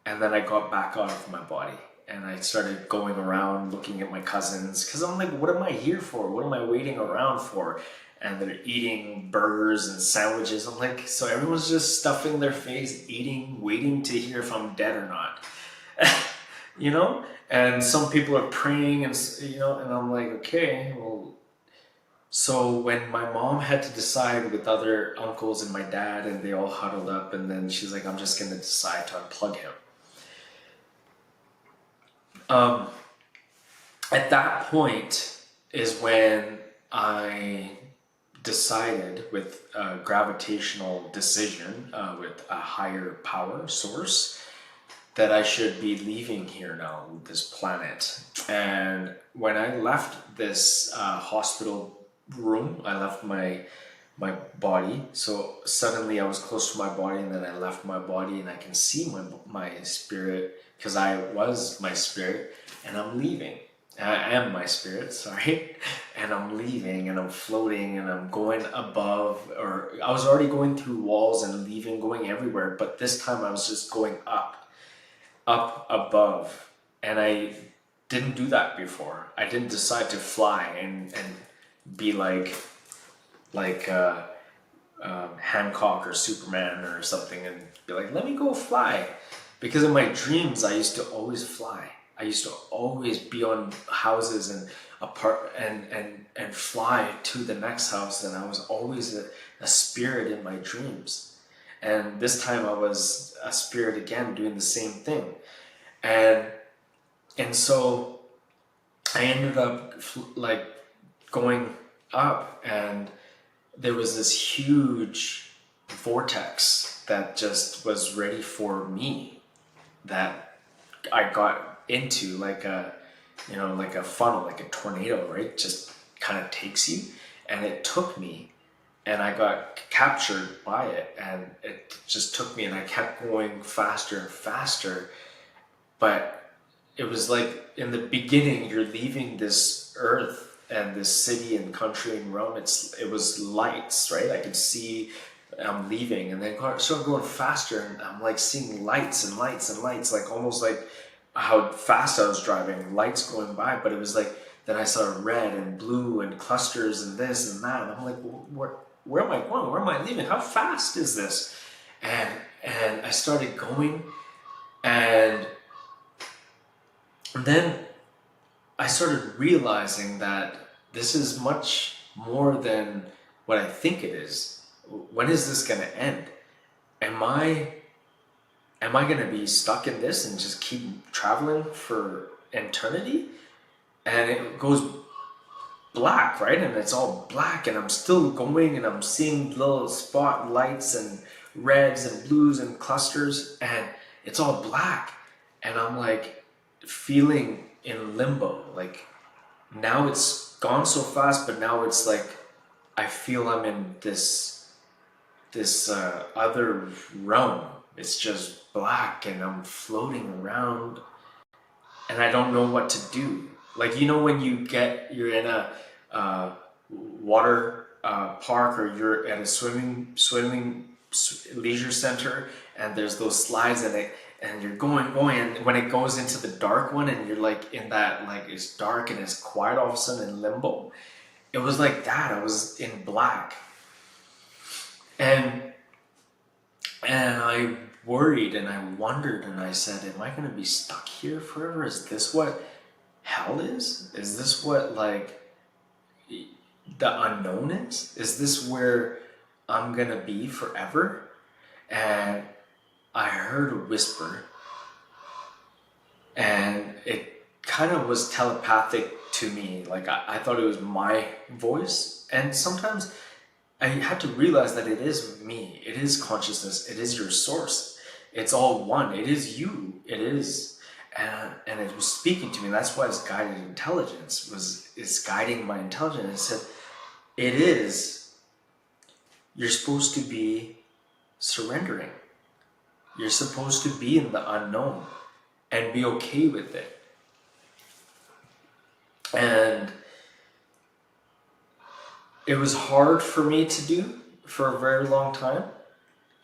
and then I got back out of my body, and I started going around looking at my cousins, because I'm like, what am I here for? What am I waiting around for? And they're eating burgers and sandwiches. I'm like, so everyone's just stuffing their face, eating, waiting to hear if I'm dead or not. You know? And some people are praying, and and I'm like, okay, well. So when my mom had to decide with other uncles and my dad, and they all huddled up, and then she's like, I'm just gonna decide to unplug him. Um, at that point is when I decided, with a gravitational decision, with a higher power source, that I should be leaving here now, this planet. And when I left this hospital room, I left my body. So suddenly I was close to my body, and then I left my body, and I can see my spirit, because I was my spirit, and I'm leaving. I am my spirit, sorry. And I'm leaving, and I'm floating, and I'm going above, or I was already going through walls and leaving, going everywhere, but this time I was just going up above. And I didn't do that before. I didn't decide to fly and be like Hancock or Superman or something, and be like, let me go fly. Because in my dreams, I used to always fly. I used to always be on houses and apart and fly to the next house, and I was always a spirit in my dreams. And this time I was a spirit again, doing the same thing. And and so I ended up like going up, and there was this huge vortex that just was ready for me, that I got into, like a like a funnel, like a tornado, right? Just kind of takes you, and it took me, and I got captured by it, and it just took me, and I kept going faster and faster. But it was like, in the beginning, you're leaving this earth and this city and country and realm. It was lights, right? I could see I'm leaving, and then started going faster, and I'm like seeing lights and lights and lights, like almost like how fast I was driving, lights going by. But it was like, then I saw red and blue and clusters and this and that, and I'm like, where am I going? Where am I leaving? How fast is this? And I started going, and then I started realizing that this is much more than what I think it is. When is this going to end? Am I going to be stuck in this and just keep traveling for eternity? And it goes black, right? And it's all black, and I'm still going, and I'm seeing little spotlights and reds and blues and clusters, and it's all black. And I'm like feeling in limbo. Like, now it's gone so fast, but now it's like I feel I'm in this other realm. It's just black, and I'm floating around, and I don't know what to do. Like, when you're in a water park, or you're at a swimming leisure center, and there's those slides, and you're going, and when it goes into the dark one, and you're like in that, like, it's dark and it's quiet, all of a sudden in limbo. It was like that. I was in black, and I worried, and I wondered, and I said, am I going to be stuck here forever? Is this what hell is? Is this what like the unknown is? Is this where I'm gonna be forever? And I heard a whisper, and it kind of was telepathic to me. Like I thought it was my voice. And sometimes I had to realize that it is me. It is consciousness. It is your source. It's all one. It is you. It is. And it was speaking to me. That's why it's guided intelligence is guiding my intelligence. It said, it is. You're supposed to be surrendering. You're supposed to be in the unknown and be okay with it. And it was hard for me to do for a very long time.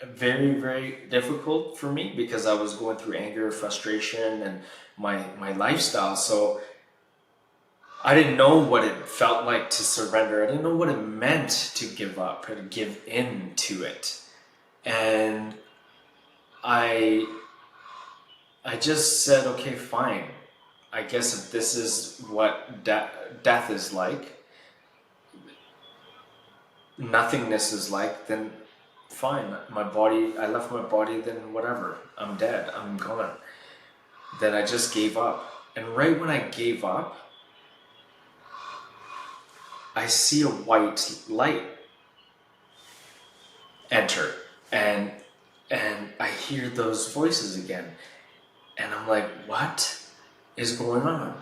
Very, very difficult for me because I was going through anger, frustration, and my lifestyle. So I didn't know what it felt like to surrender. I didn't know what it meant to give up or to give in to it. And I just said, okay, fine. I guess if this is what death is like, nothingness is like, then fine. My body, I left my body, then whatever. I'm dead. I'm gone. Then I just gave up. And right when I gave up, I see a white light enter, and I hear those voices again. And I'm like, what is going on?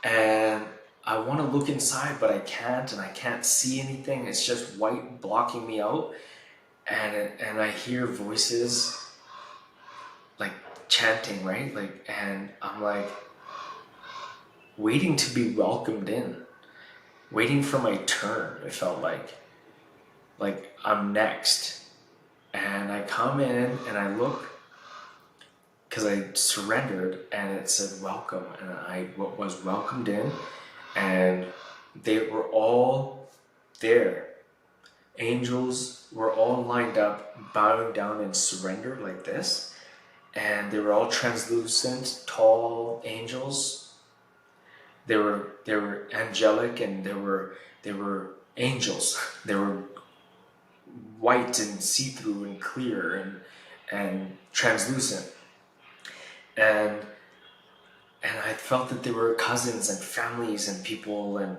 And I want to look inside, but I can't, and I can't see anything. It's just white blocking me out. And I hear voices like chanting, right? Like, and I'm like waiting to be welcomed in, waiting for my turn. It felt like I'm next. And I come in and I look, because I surrendered, and it said welcome, and I was welcomed in, and they were all there. Angels were all lined up, bowing down in surrender like this, and they were all translucent, tall angels. They were angelic, and they were angels. They were white and see-through and clear and translucent. And I felt that they were cousins and families and people, and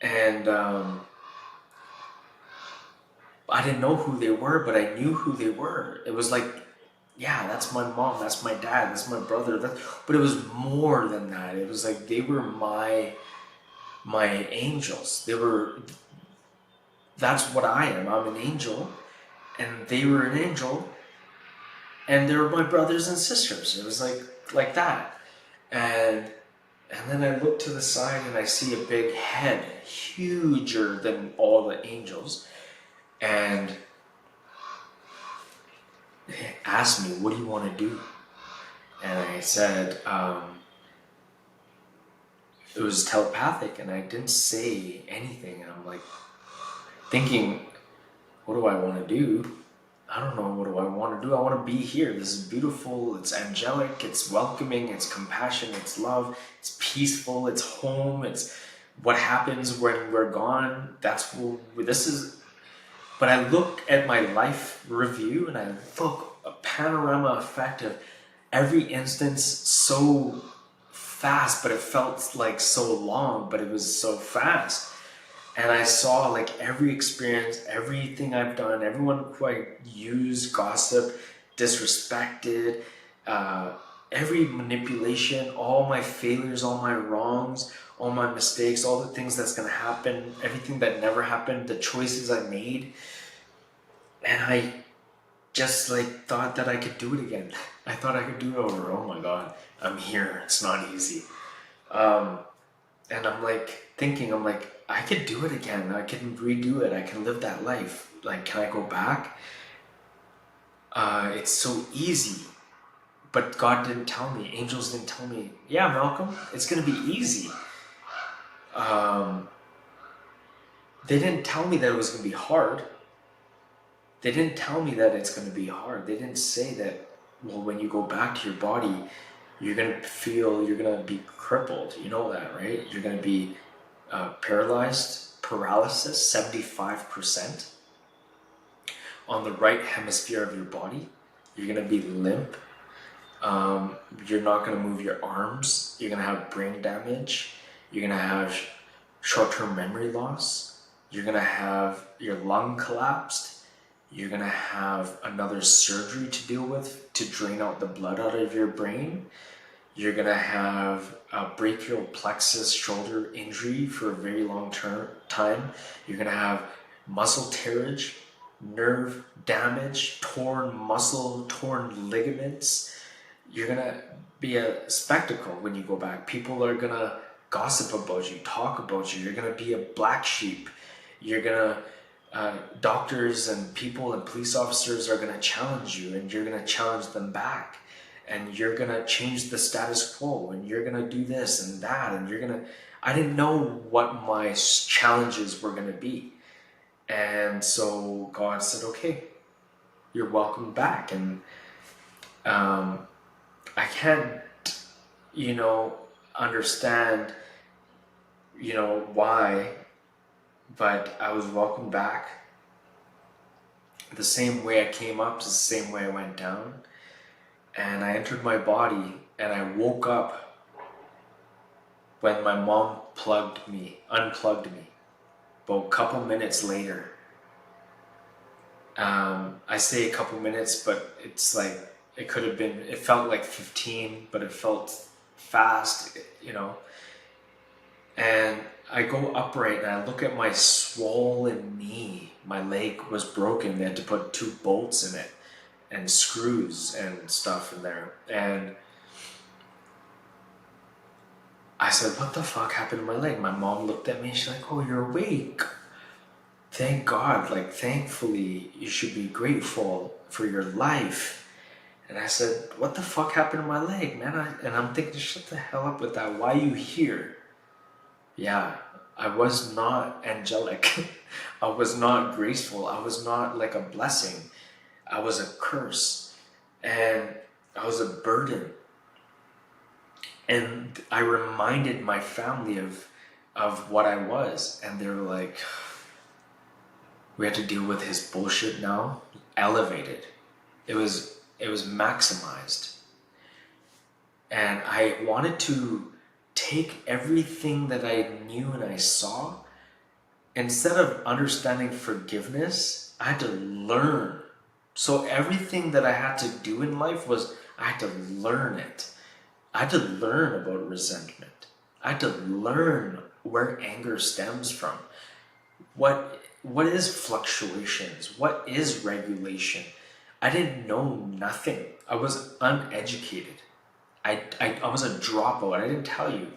and I didn't know who they were, but I knew who they were. It was like, yeah, that's my mom, that's my dad, that's my brother. But it was more than that. It was like they were my angels. That's what I am. I'm an angel, and they were an angel, and they were my brothers and sisters. It was like that. And then I look to the side and I see a big head, huger than all the angels. And they asked me, what do you want to do? And I said, it was telepathic, and I didn't say anything. And I'm like thinking, what do I want to do? I don't know, what do I want to do? I want to be here. This is beautiful. It's angelic. It's welcoming. It's compassion. It's love. It's peaceful. It's home. It's what happens when we're gone. That's what this is. But I look at my life review, and I look a panorama effect of every instance so fast, but it felt like so long, but it was so fast. And I saw like every experience, everything I've done, everyone who I used, gossip, disrespected, every manipulation, all my failures, all my wrongs, all my mistakes, all the things that's going to happen, everything that never happened, the choices I made. And I just like thought that I could do it again. I thought I could do it over. Oh my God, I'm here. It's not easy. And I'm like thinking, I could do it again. I can redo it. I can live that life. Like, can I go back? It's so easy. But God didn't tell me. Angels didn't tell me, yeah, Malcolm, it's going to be easy. They didn't tell me that it was going to be hard. They didn't tell me that it's going to be hard. They didn't say that, well, when you go back to your body, you're gonna feel you're gonna be crippled. You know that, right? You're gonna be paralysis, 75% on the right hemisphere of your body. You're gonna be limp. You're not gonna move your arms. You're gonna have brain damage. You're gonna have short-term memory loss. You're gonna have your lung collapsed. You're gonna have another surgery to deal with to drain out the blood out of your brain. You're gonna have a brachial plexus shoulder injury for a very long time. You're gonna have muscle tearage, nerve damage, torn muscle, torn ligaments. You're gonna be a spectacle when you go back. People are gonna gossip about you, talk about you. You're gonna be a black sheep. You're gonna doctors and people and police officers are gonna challenge you, and you're gonna challenge them back. And you're gonna change the status quo, and you're gonna do this and that, and you're gonna. I didn't know what my challenges were gonna be, and so God said, "Okay, you're welcome back." And I can't, understand, why, but I was welcomed back. The same way I came up is the same way I went down. And I entered my body, and I woke up when my mom unplugged me. About a couple minutes later. I say a couple minutes, but it's like, it felt like 15, but it felt fast, And I go upright and I look at my swollen knee. My leg was broken. They had to put 2 bolts in it and screws and stuff in there. And I said, "What the fuck happened to my leg?" My mom looked at me and she's like, "Oh, you're awake. Thank God. Like, thankfully, you should be grateful for your life." And I said, "What the fuck happened to my leg, man?" And I'm thinking, shut the hell up with that. Why are you here? Yeah, I was not angelic. I was not graceful. I was not like a blessing. I was a curse. And I was a burden. And I reminded my family of what I was. And they were like, we had to deal with his bullshit now. Elevated. It was maximized. And I wanted to take everything that I knew and I saw. Instead of understanding forgiveness, I had to learn. So everything that I had to do in life was, I had to learn it. I had to learn about resentment. I had to learn where anger stems from. What is fluctuations? What is regulation? I didn't know nothing. I was uneducated. I was a dropout. I didn't tell you.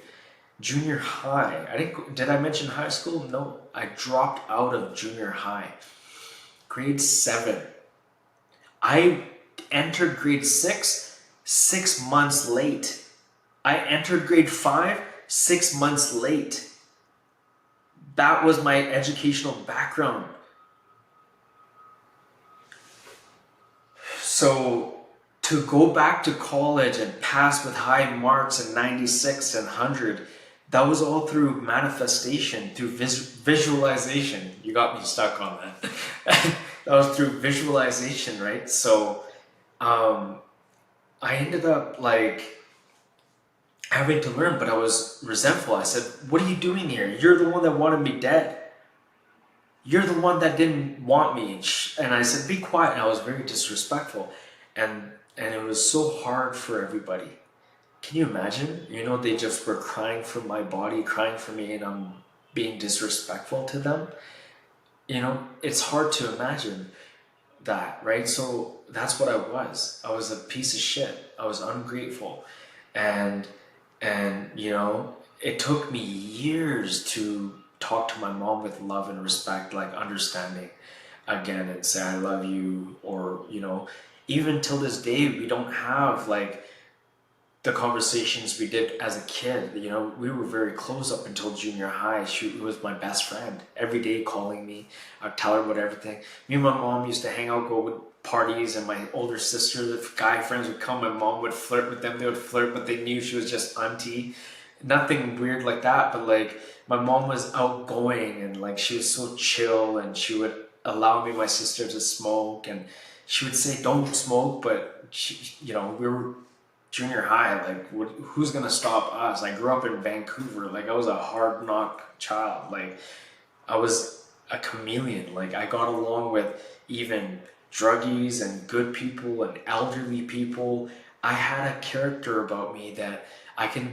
Junior high. Did I mention high school? No. I dropped out of junior high. Grade 7. I entered grade 6 6 months late. I entered grade 5 6 months late. That was my educational background. So to go back to college and pass with high marks and 96 and 100, that was all through manifestation, through visualization. You got me stuck on that. That was through visualization, right? So I ended up like having to learn, but I was resentful. I said, "What are you doing here? You're the one that wanted me dead. You're the one that didn't want me." And I said, "Be quiet." And I was very disrespectful. And it was so hard for everybody. Can you imagine? They just were crying for my body, crying for me, and I'm being disrespectful to them. It's hard to imagine that, right? So that's what I was. I was a piece of shit. I was ungrateful. And it took me years to talk to my mom with love and respect, like understanding again, and say, "I love you," or, even till this day, we don't have like the conversations we did as a kid. We were very close up until junior high. She was my best friend. Every day calling me, I'd tell her about everything. Me and my mom used to hang out, go parties, and my older sister, the guy friends would come, my mom would flirt with them, they would flirt, but they knew she was just auntie. Nothing weird like that, but like my mom was outgoing, and like she was so chill, and she would allow me and my sister to smoke, and she would say don't smoke, but she, we were junior high, like who's gonna stop us? I grew up in Vancouver, like I was a hard knock child, like I was a chameleon. Like I got along with even druggies and good people and elderly people. I had a character about me that I can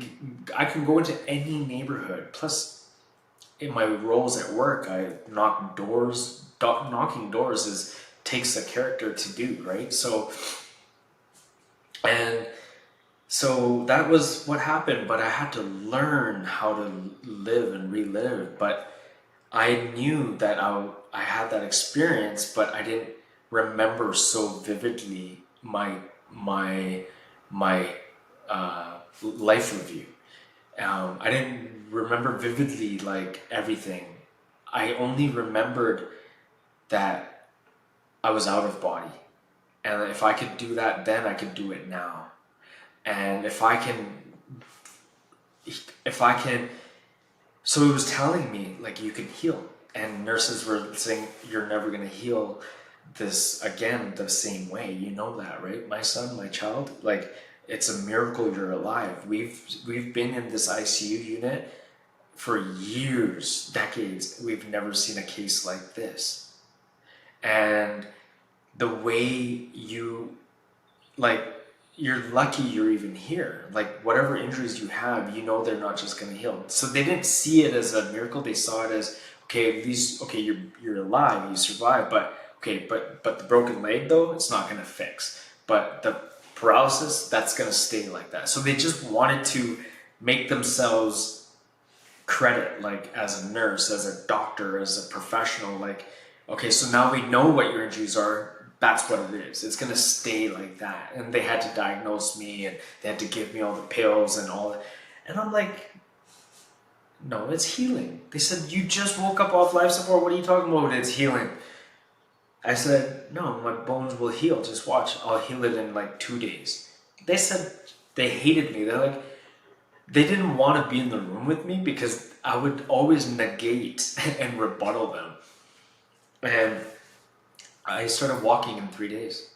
go into any neighborhood. Plus, in my roles at work, I knock doors. Knocking doors is takes a character to do, right? And so that was what happened. But I had to learn how to live and relive. But I knew that I had that experience, but I didn't remember so vividly my my life review. I didn't remember vividly like everything. I only remembered that I was out of body, and if I could do that then, I could do it now. And if I can, so it was telling me like you can heal, and nurses were saying you're never going to heal this again the same way. You know that, right? My son, my child, like it's a miracle you're alive. We've been in this ICU unit for years, decades. We've never seen a case like this. And the way you, like, you're lucky you're even here. Like whatever injuries you have, they're not just going to heal. So they didn't see it as a miracle. They saw it as, okay, you're alive, you survived, but okay, but the broken leg though, it's not going to fix. But the paralysis, that's going to stay like that. So they just wanted to make themselves credit, like as a nurse, as a doctor, as a professional, like, okay, so now we know what your injuries are. That's what it is. It's going to stay like that. And they had to diagnose me, and they had to give me all the pills and all that. And I'm like, no, it's healing. They said, you just woke up off life support. What are you talking about? It's healing. I said, no, my bones will heal. Just watch. I'll heal it in like 2 days. They said they hated me. They're like, they didn't want to be in the room with me because I would always negate and rebuttal them. And I started walking in 3 days.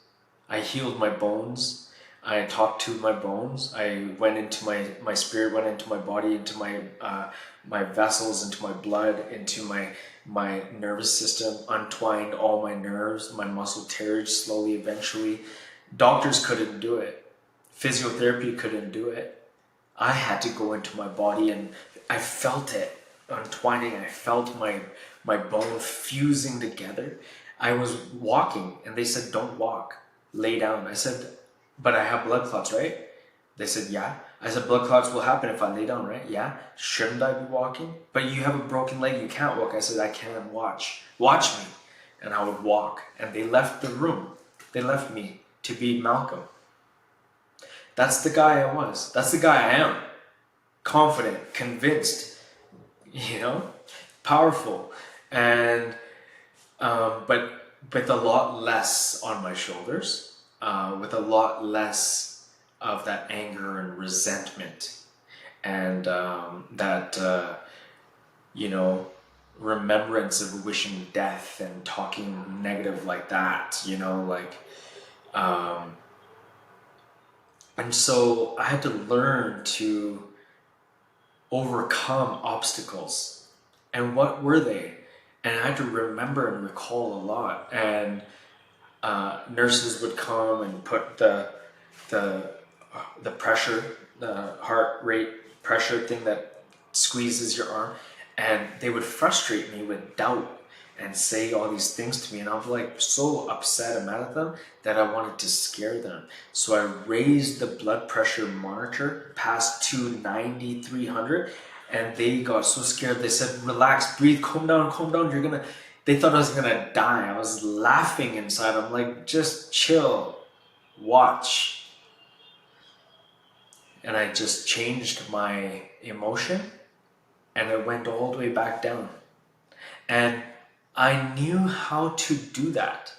I healed my bones. I talked to my bones. I went into my spirit, went into my body, into my vessels, into my blood, into my nervous system, untwined all my nerves, my muscle tears slowly, eventually. Doctors couldn't do it. Physiotherapy couldn't do it. I had to go into my body, and I felt it untwining. I felt my bone fusing together. I was walking, and they said, don't walk, lay down. I said, but I have blood clots, right? They said, yeah. I said, blood clots will happen if I lay down, right? Yeah. Shouldn't I be walking? But you have a broken leg, you can't walk. I said, I can. Watch me. And I would walk, and they left the room. They left me to be Malcom. That's the guy I was. That's the guy I am. Confident, convinced, powerful, and but with a lot less on my shoulders, with a lot less of that anger and resentment, and remembrance of wishing death and talking negative like that, and so I had to learn to overcome obstacles. And what were they? And I had to remember and recall a lot. And nurses would come and put the pressure, the heart rate pressure thing that squeezes your arm, and they would frustrate me with doubt and say all these things to me, and I'm like so upset and mad at them that I wanted to scare them. So I raised the blood pressure monitor past 290, 300, and they got so scared. They said, relax, breathe, calm down, they thought I was gonna die. I was laughing inside. I'm like, just chill, watch. And I just changed my emotion, and it went all the way back down. And I knew how to do that.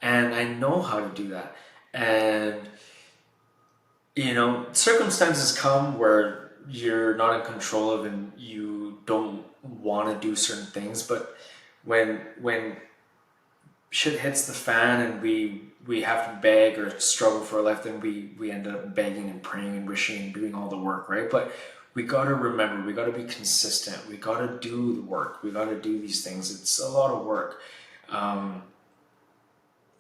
And I know how to do that. And, circumstances come where you're not in control of and you don't want to do certain things. But when shit hits the fan and we have to beg or struggle for a life, then we end up begging and praying and wishing and doing all the work, right? But we got to remember, we got to be consistent, we got to do the work, we got to do these things. It's a lot of work.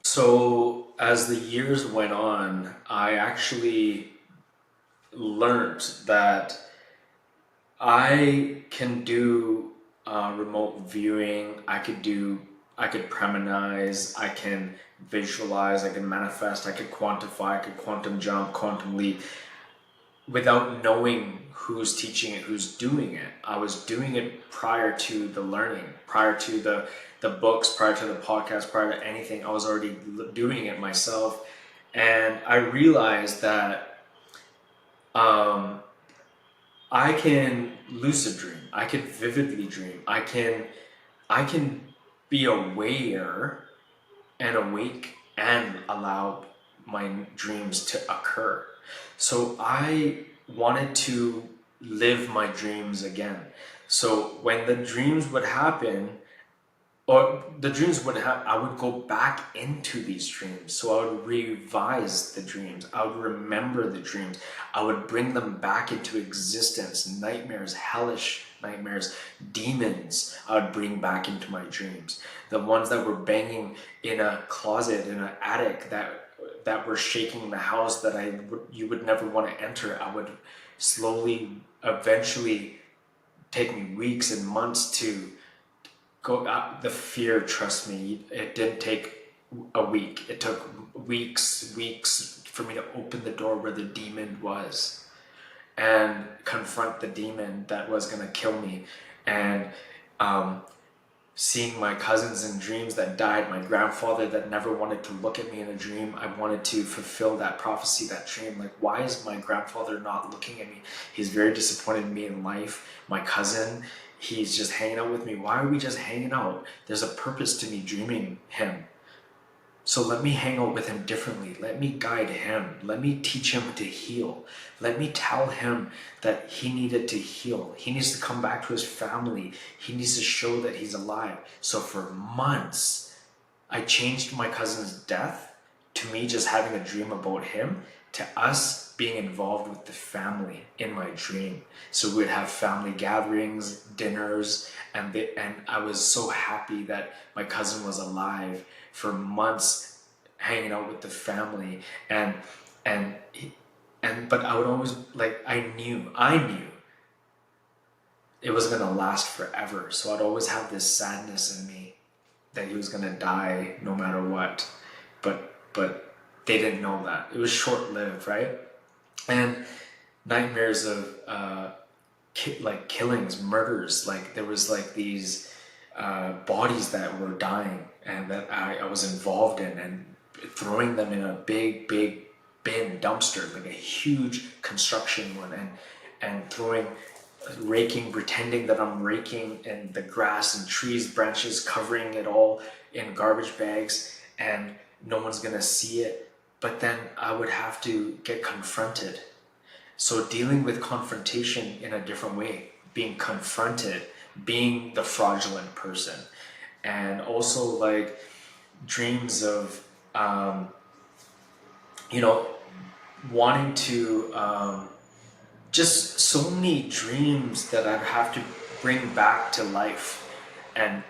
So as the years went on, I actually learned that I can do remote viewing. I could premonize, I can visualize, I can manifest, I could quantify, I could quantum jump, quantum leap without knowing who's teaching it, who's doing it. I was doing it prior to the learning, prior to the books, prior to the podcast, prior to anything. I was already doing it myself. And I realized that I can lucid dream. I can vividly dream. I can be aware and awake and allow my dreams to occur. So I wanted to live my dreams again. So when the dreams would happen, or the dreams would have, I would go back into these dreams. So I would revise the dreams, I would remember the dreams, I would bring them back into existence. Nightmares, hellish nightmares, demons, I would bring back into my dreams. The ones that were banging in a closet, in an attic, that were shaking the house, that you would never want to enter, I would slowly, eventually, take me weeks and months to go out. The fear, trust me, it didn't take a week. It took weeks for me to open the door where the demon was and confront the demon that was going to kill me. And seeing my cousins in dreams that died, my grandfather that never wanted to look at me in a dream, I wanted to fulfill that prophecy, that dream. Like, why is my grandfather not looking at me? He's very disappointed in me in life. My cousin, he's just hanging out with me. Why are we just hanging out? There's a purpose to me dreaming him. So let me hang out with him differently. Let me guide him. Let me teach him to heal. Let me tell him that he needed to heal. He needs to come back to his family. He needs to show that he's alive. So for months, I changed my cousin's death to me just having a dream about him, to us being involved with the family in my dream. So we'd have family gatherings, dinners, and I was so happy that my cousin was alive for months, hanging out with the family. But I would always, like, I knew it was gonna last forever. So I'd always have this sadness in me that he was gonna die no matter what. But they didn't know that. It was short-lived, right? And nightmares of killings, murders. Like, there was like these bodies that were dying and that I was involved in, and throwing them in a big bin dumpster, like a huge construction one, and raking, pretending that I'm raking, and the grass and trees, branches, covering it all in garbage bags, and no one's gonna see it. But then I would have to get confronted. So dealing with confrontation in a different way, being confronted, being the fraudulent person. And also, like, dreams of wanting to just so many dreams that I'd have to bring back to life and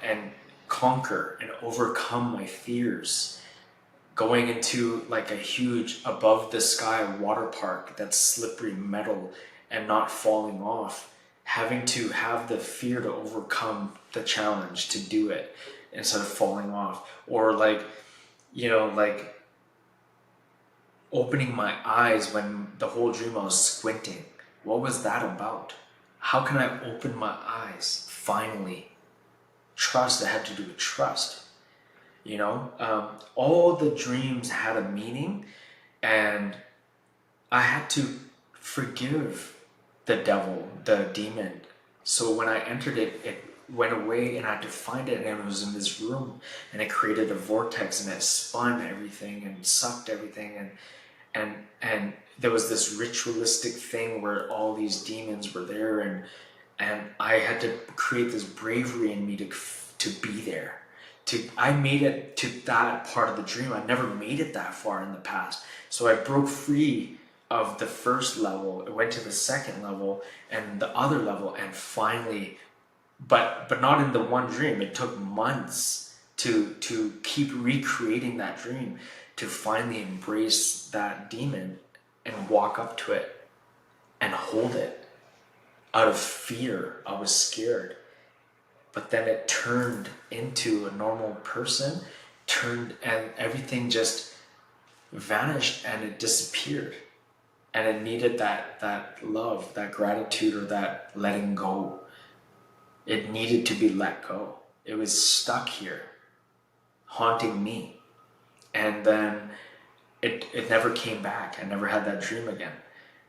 conquer and overcome my fears. Going into like a huge above the sky water park that's slippery metal and not falling off, having to have the fear to overcome the challenge to do it instead of falling off. Or like opening my eyes when the whole dream I was squinting. What was that about? How can I open my eyes finally? Trust, it had to do with trust. All the dreams had a meaning, and I had to forgive the devil, the demon. So when I entered it, it went away, and I had to find it, and it was in this room, and it created a vortex, and it spun everything and sucked everything, and there was this ritualistic thing where all these demons were there, and I had to create this bravery in me to be there. I made it to that part of the dream. I never made it that far in the past. So I broke free of the first level, it went to the second level and the other level, and finally, but not in the one dream. It took months to keep recreating that dream, to finally embrace that demon and walk up to it and hold it. Out of fear, I was scared. But then it turned into a normal person, and everything just vanished and it disappeared. And it needed that love, that gratitude, or that letting go. It needed to be let go. It was stuck here, haunting me. And then it never came back. I never had that dream again.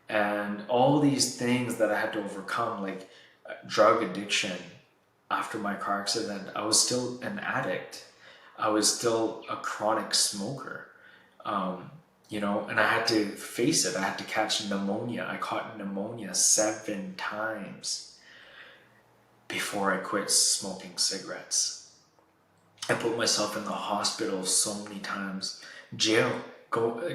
And all these things that I had to overcome, like drug addiction. After my car accident, I was still an addict. I was still a chronic smoker. And I had to face it. I had to catch pneumonia. I caught pneumonia 7 times before I quit smoking cigarettes. I put myself in the hospital so many times. Jail,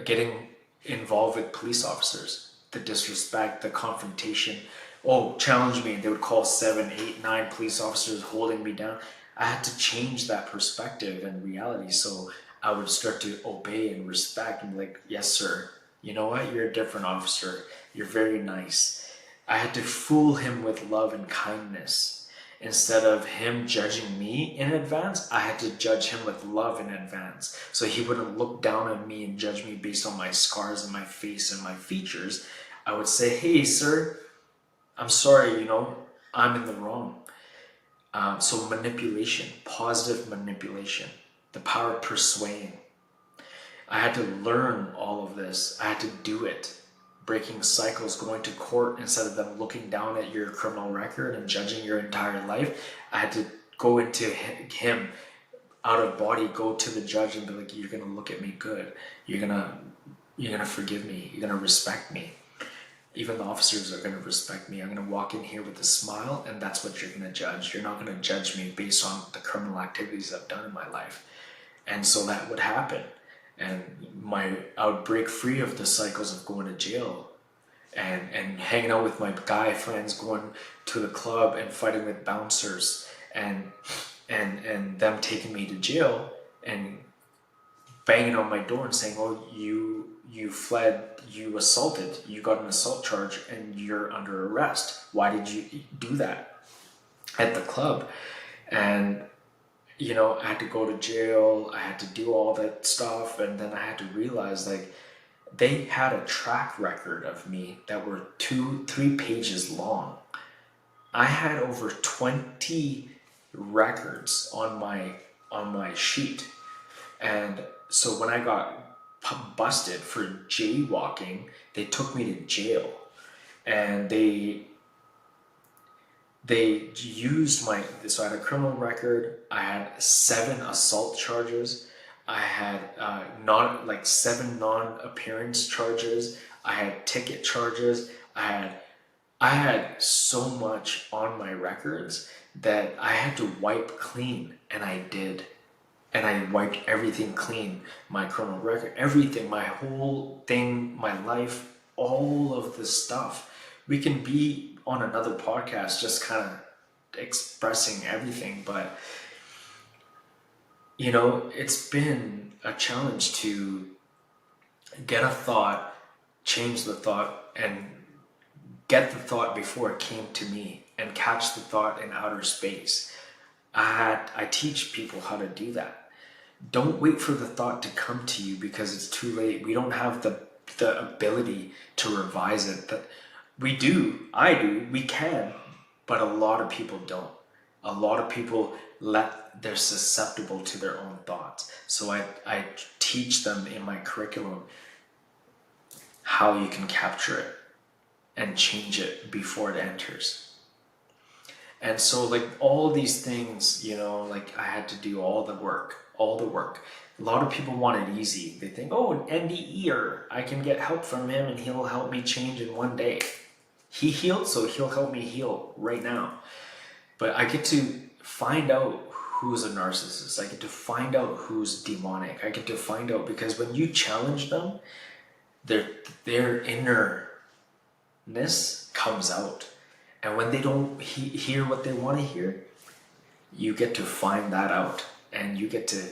getting involved with police officers, the disrespect, the confrontation. Oh, challenge me. They would call 7, 8, 9 police officers holding me down. I had to change that perspective and reality, so I would start to obey and respect and be like, yes, sir. You know what? You're a different officer. You're very nice. I had to fool him with love and kindness. Instead of him judging me in advance, I had to judge him with love in advance. So he wouldn't look down on me and judge me based on my scars and my face and my features. I would say, hey, sir, I'm sorry, I'm in the wrong. So manipulation, positive manipulation, the power of persuading. I had to learn all of this. I had to do it. Breaking cycles, going to court instead of them looking down at your criminal record and judging your entire life. I had to go into him out of body, go to the judge and be like, you're going to look at me good. You're going to forgive me. You're going to respect me. Even the officers are going to respect me. I'm going to walk in here with a smile, and that's what you're going to judge. You're not going to judge me based on the criminal activities I've done in my life. And so that would happen. And I would break free of the cycles of going to jail and hanging out with my guy friends, going to the club and fighting with bouncers and them taking me to jail and banging on my door and saying, oh, you fled, you assaulted, you got an assault charge and you're under arrest. Why did you do that at the club? And I had to go to jail. I had to do all that stuff. And then I had to realize, like, they had a track record of me that were 2-3 pages long. I had over 20 records on my sheet. And so when I got busted for jaywalking, they took me to jail. And they used so I had a criminal record. I had 7 assault charges. I had 7 non-appearance charges. I had ticket charges. I had so much on my records that I had to wipe clean, and I did. And I wiped everything clean. My criminal record, everything, my whole thing, my life, all of this stuff. We can be on another podcast just kind of expressing everything, but it's been a challenge to get a thought, change the thought, and get the thought before it came to me, and catch the thought in outer space. I teach people how to do that. Don't wait for the thought to come to you because it's too late. We don't have the ability to revise it. But we do. I do. We can. But a lot of people don't. A lot of people they're susceptible to their own thoughts. So I teach them in my curriculum how you can capture it and change it before it enters. And so like all these things, like I had to do all the work, all the work. A lot of people want it easy. They think, oh, an MDEer, I can get help from him and he'll help me change in one day. He healed, so he'll help me heal right now. But I get to find out who's a narcissist. I get to find out who's demonic. I get to find out, because when you challenge them, their innerness comes out. And when they don't hear what they want to hear, you get to find that out and you get to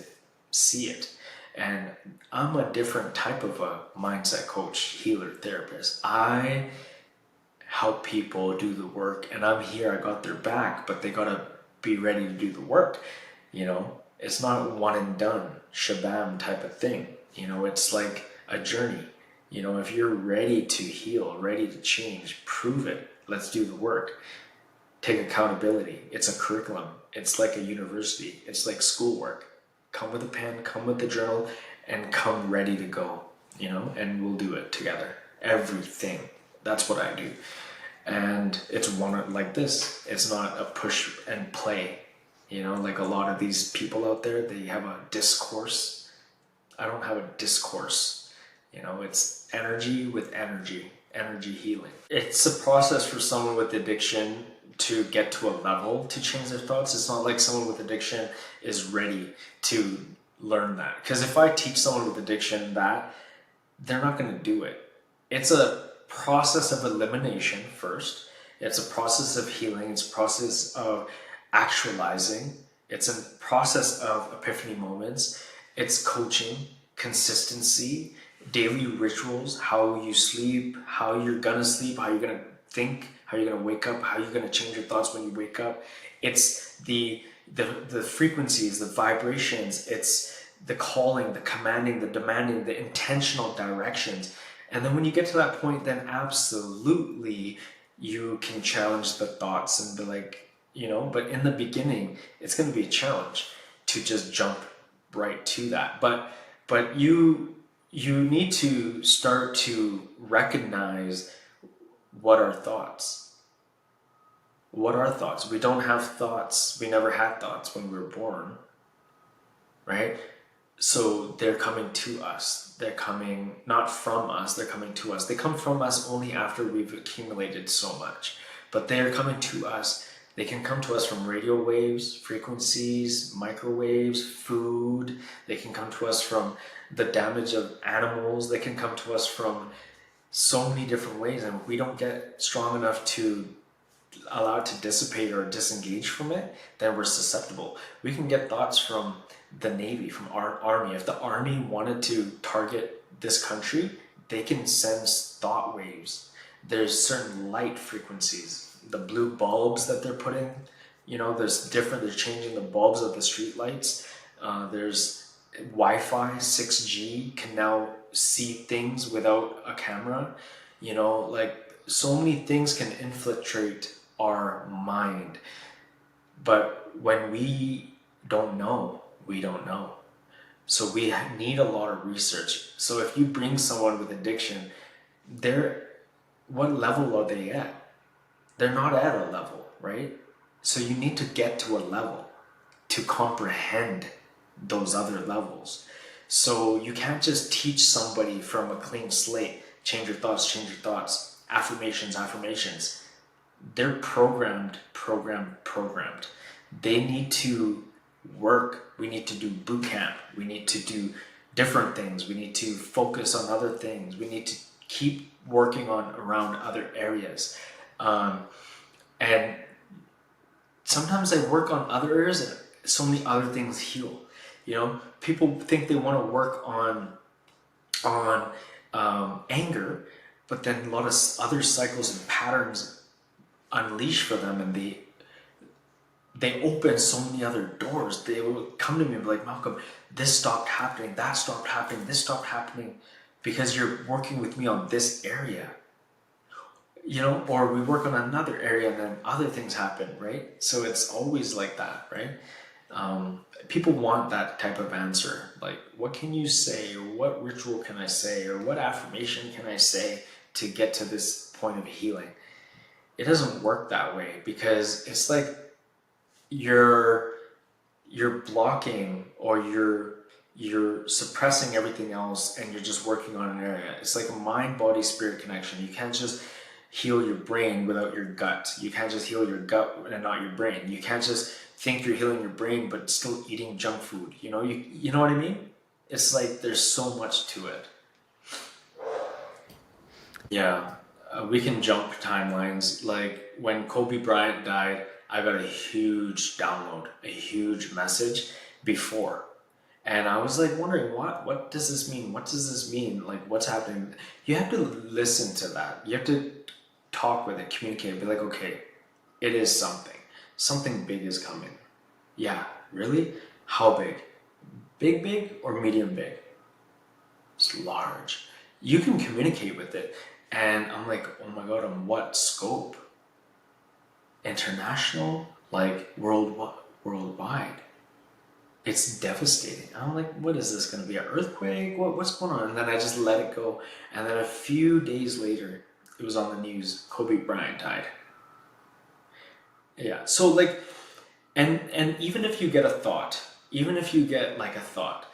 see it. And I'm a different type of a mindset coach, healer, therapist. I help people do the work, and I'm here, I got their back, but they gotta be ready to do the work. It's not one and done, shabam type of thing. It's like a journey. If you're ready to heal, ready to change, prove it. Let's do the work. Take accountability. It's a curriculum. It's like a university. It's like schoolwork. Come with a pen, come with the journal, and come ready to go, and we'll do it together. Everything. That's what I do. And it's one like this. It's not a push and play. Like a lot of these people out there, they have a discourse. I don't have a discourse. It's energy with energy healing. It's a process for someone with addiction to get to a level to change their thoughts. It's not like someone with addiction is ready to learn that. Because if I teach someone with addiction that, they're not going to do it. It's a process of elimination first. It's a process of healing. It's a process of actualizing. It's a process of epiphany moments. It's coaching, consistency, daily rituals, how you sleep, how you're gonna sleep, how you're gonna think, how you're gonna wake up, how you're gonna change your thoughts when you wake up. It's the frequencies, the vibrations, it's the calling, the commanding, the demanding, the intentional directions. And then when you get to that point, then absolutely you can challenge the thoughts and be like, but in the beginning, it's going to be a challenge to just jump right to that. But you need to start to recognize what are thoughts. What are thoughts? We don't have thoughts. We never had thoughts when we were born, right? So they're coming to us. They're coming not from us, they're coming to us. They come from us only after we've accumulated so much. But they're coming to us. They can come to us from radio waves, frequencies, microwaves, food. They can come to us from the damage of animals. They can come to us from so many different ways. And if we don't get strong enough to allow it to dissipate or disengage from it, then we're susceptible. We can get thoughts from the Navy, from our Army. If the Army wanted to target this country, they can send thought waves. There's certain light frequencies. The blue bulbs that they're putting, they're changing the bulbs of the street lights. There's Wi-Fi, 6G can now see things without a camera. Like so many things can infiltrate our mind. But when we don't know, we don't know. So we need a lot of research. So if you bring someone with addiction, what level are they at? They're not at a level, right? So you need to get to a level to comprehend those other levels. So you can't just teach somebody from a clean slate, change your thoughts, affirmations. They're programmed. They need to work. We need to do boot camp. We need to do different things. We need to focus on other things. We need to keep working around other areas. And sometimes I work on other areas and so many other things heal. People think they want to work on anger, but then a lot of other cycles and patterns unleash for them, and they open so many other doors. They will come to me and be like, Malcolm, this stopped happening, that stopped happening, this stopped happening, because you're working with me on this area. Or we work on another area and then other things happen, right? So it's always like that, right? People want that type of answer. Like, what can you say? Or what ritual can I say? Or what affirmation can I say to get to this point of healing? it doesn't work that way, because it's like you're you're blocking, or you're suppressing everything else, and you're just working on an area. It's like a mind body spirit connection. You can't just heal your brain without your gut. You can't just heal your gut and not your brain. You can't just think you're healing your brain but still eating junk food. You know what I mean? It's like there's so much to it. Yeah, we can jump timelines. Like when Kobe Bryant died, I got a huge download, a huge message before. And I was like wondering, what does this mean? What does this mean? Like, what's happening? You have to listen to that. You have to talk with it, communicate, be like, okay, it is something. Something big is coming. Yeah, really? How big? Big, big, or medium big? It's large. You can communicate with it. And I'm like, oh my God, on what scope? International? Like worldwide. It's devastating. I'm like, what is this going to be? An earthquake? What's going on? And then I just let it go. And then a few days later, it was on the news, Kobe Bryant died. Yeah. So like, and even if you get a thought, even if you get like a thought,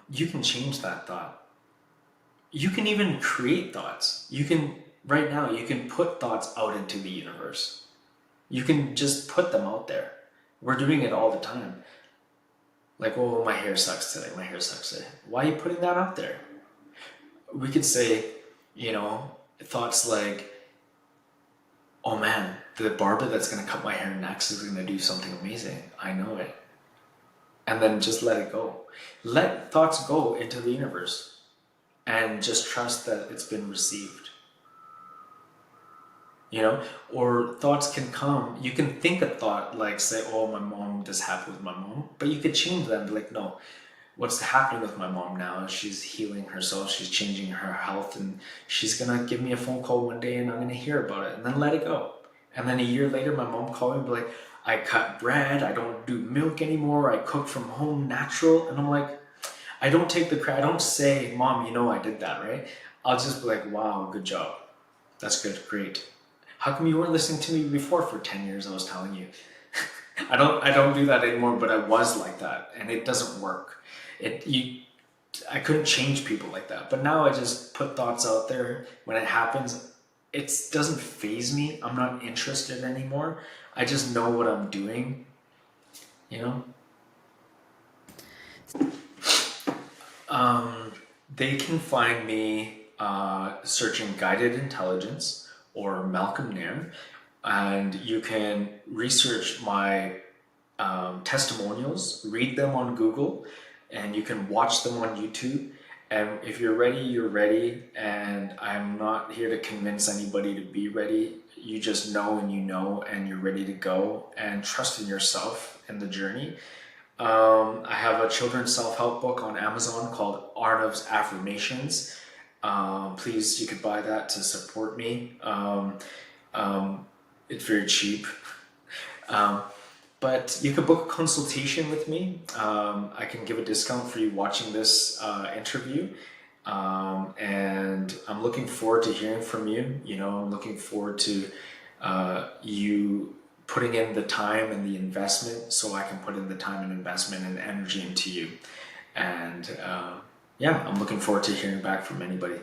you can change that thought. You can even create thoughts. You can, right now, you can put thoughts out into the universe. You can just put them out there. We're doing it all the time. Like, oh, my hair sucks today. My hair sucks today. Why are you putting that out there? We could say, thoughts like, oh man, the barber that's going to cut my hair next is going to do something amazing. I know it. And then just let it go. Let thoughts go into the universe and just trust that it's been received. Or thoughts can come. You can think a thought like, say, oh, my mom, this happened with my mom. But you could change that and be like, no, what's happening with my mom now? She's healing herself. She's changing her health. And she's going to give me a phone call one day and I'm going to hear about it. And then let it go. And then a year later, my mom called me and be like, I cut bread. I don't do milk anymore. I cook from home natural. And I'm like, I don't take the credit. I don't say, Mom, I did that, right? I'll just be like, wow, good job. That's good. Great. How come you weren't listening to me before for 10 years? I was telling you. I don't do that anymore, but I was like that, and it doesn't work. I couldn't change people like that. But now I just put thoughts out there. When it happens, it doesn't faze me. I'm not interested anymore. I just know what I'm doing. They can find me searching guided intelligence or Malcom, and you can research my testimonials, read them on Google, and you can watch them on YouTube. And if you're ready, you're ready. And I'm not here to convince anybody to be ready. You just know, and you're ready to go, and trust in yourself and the journey. I have a children's self-help book on Amazon called Arnav's Affirmations. Please, you could buy that to support me. It's very cheap. But you could book a consultation with me. I can give a discount for you watching this interview. And I'm looking forward to hearing from you. I'm looking forward to you putting in the time and the investment, so I can put in the time and investment and energy into you. And yeah, I'm looking forward to hearing back from anybody.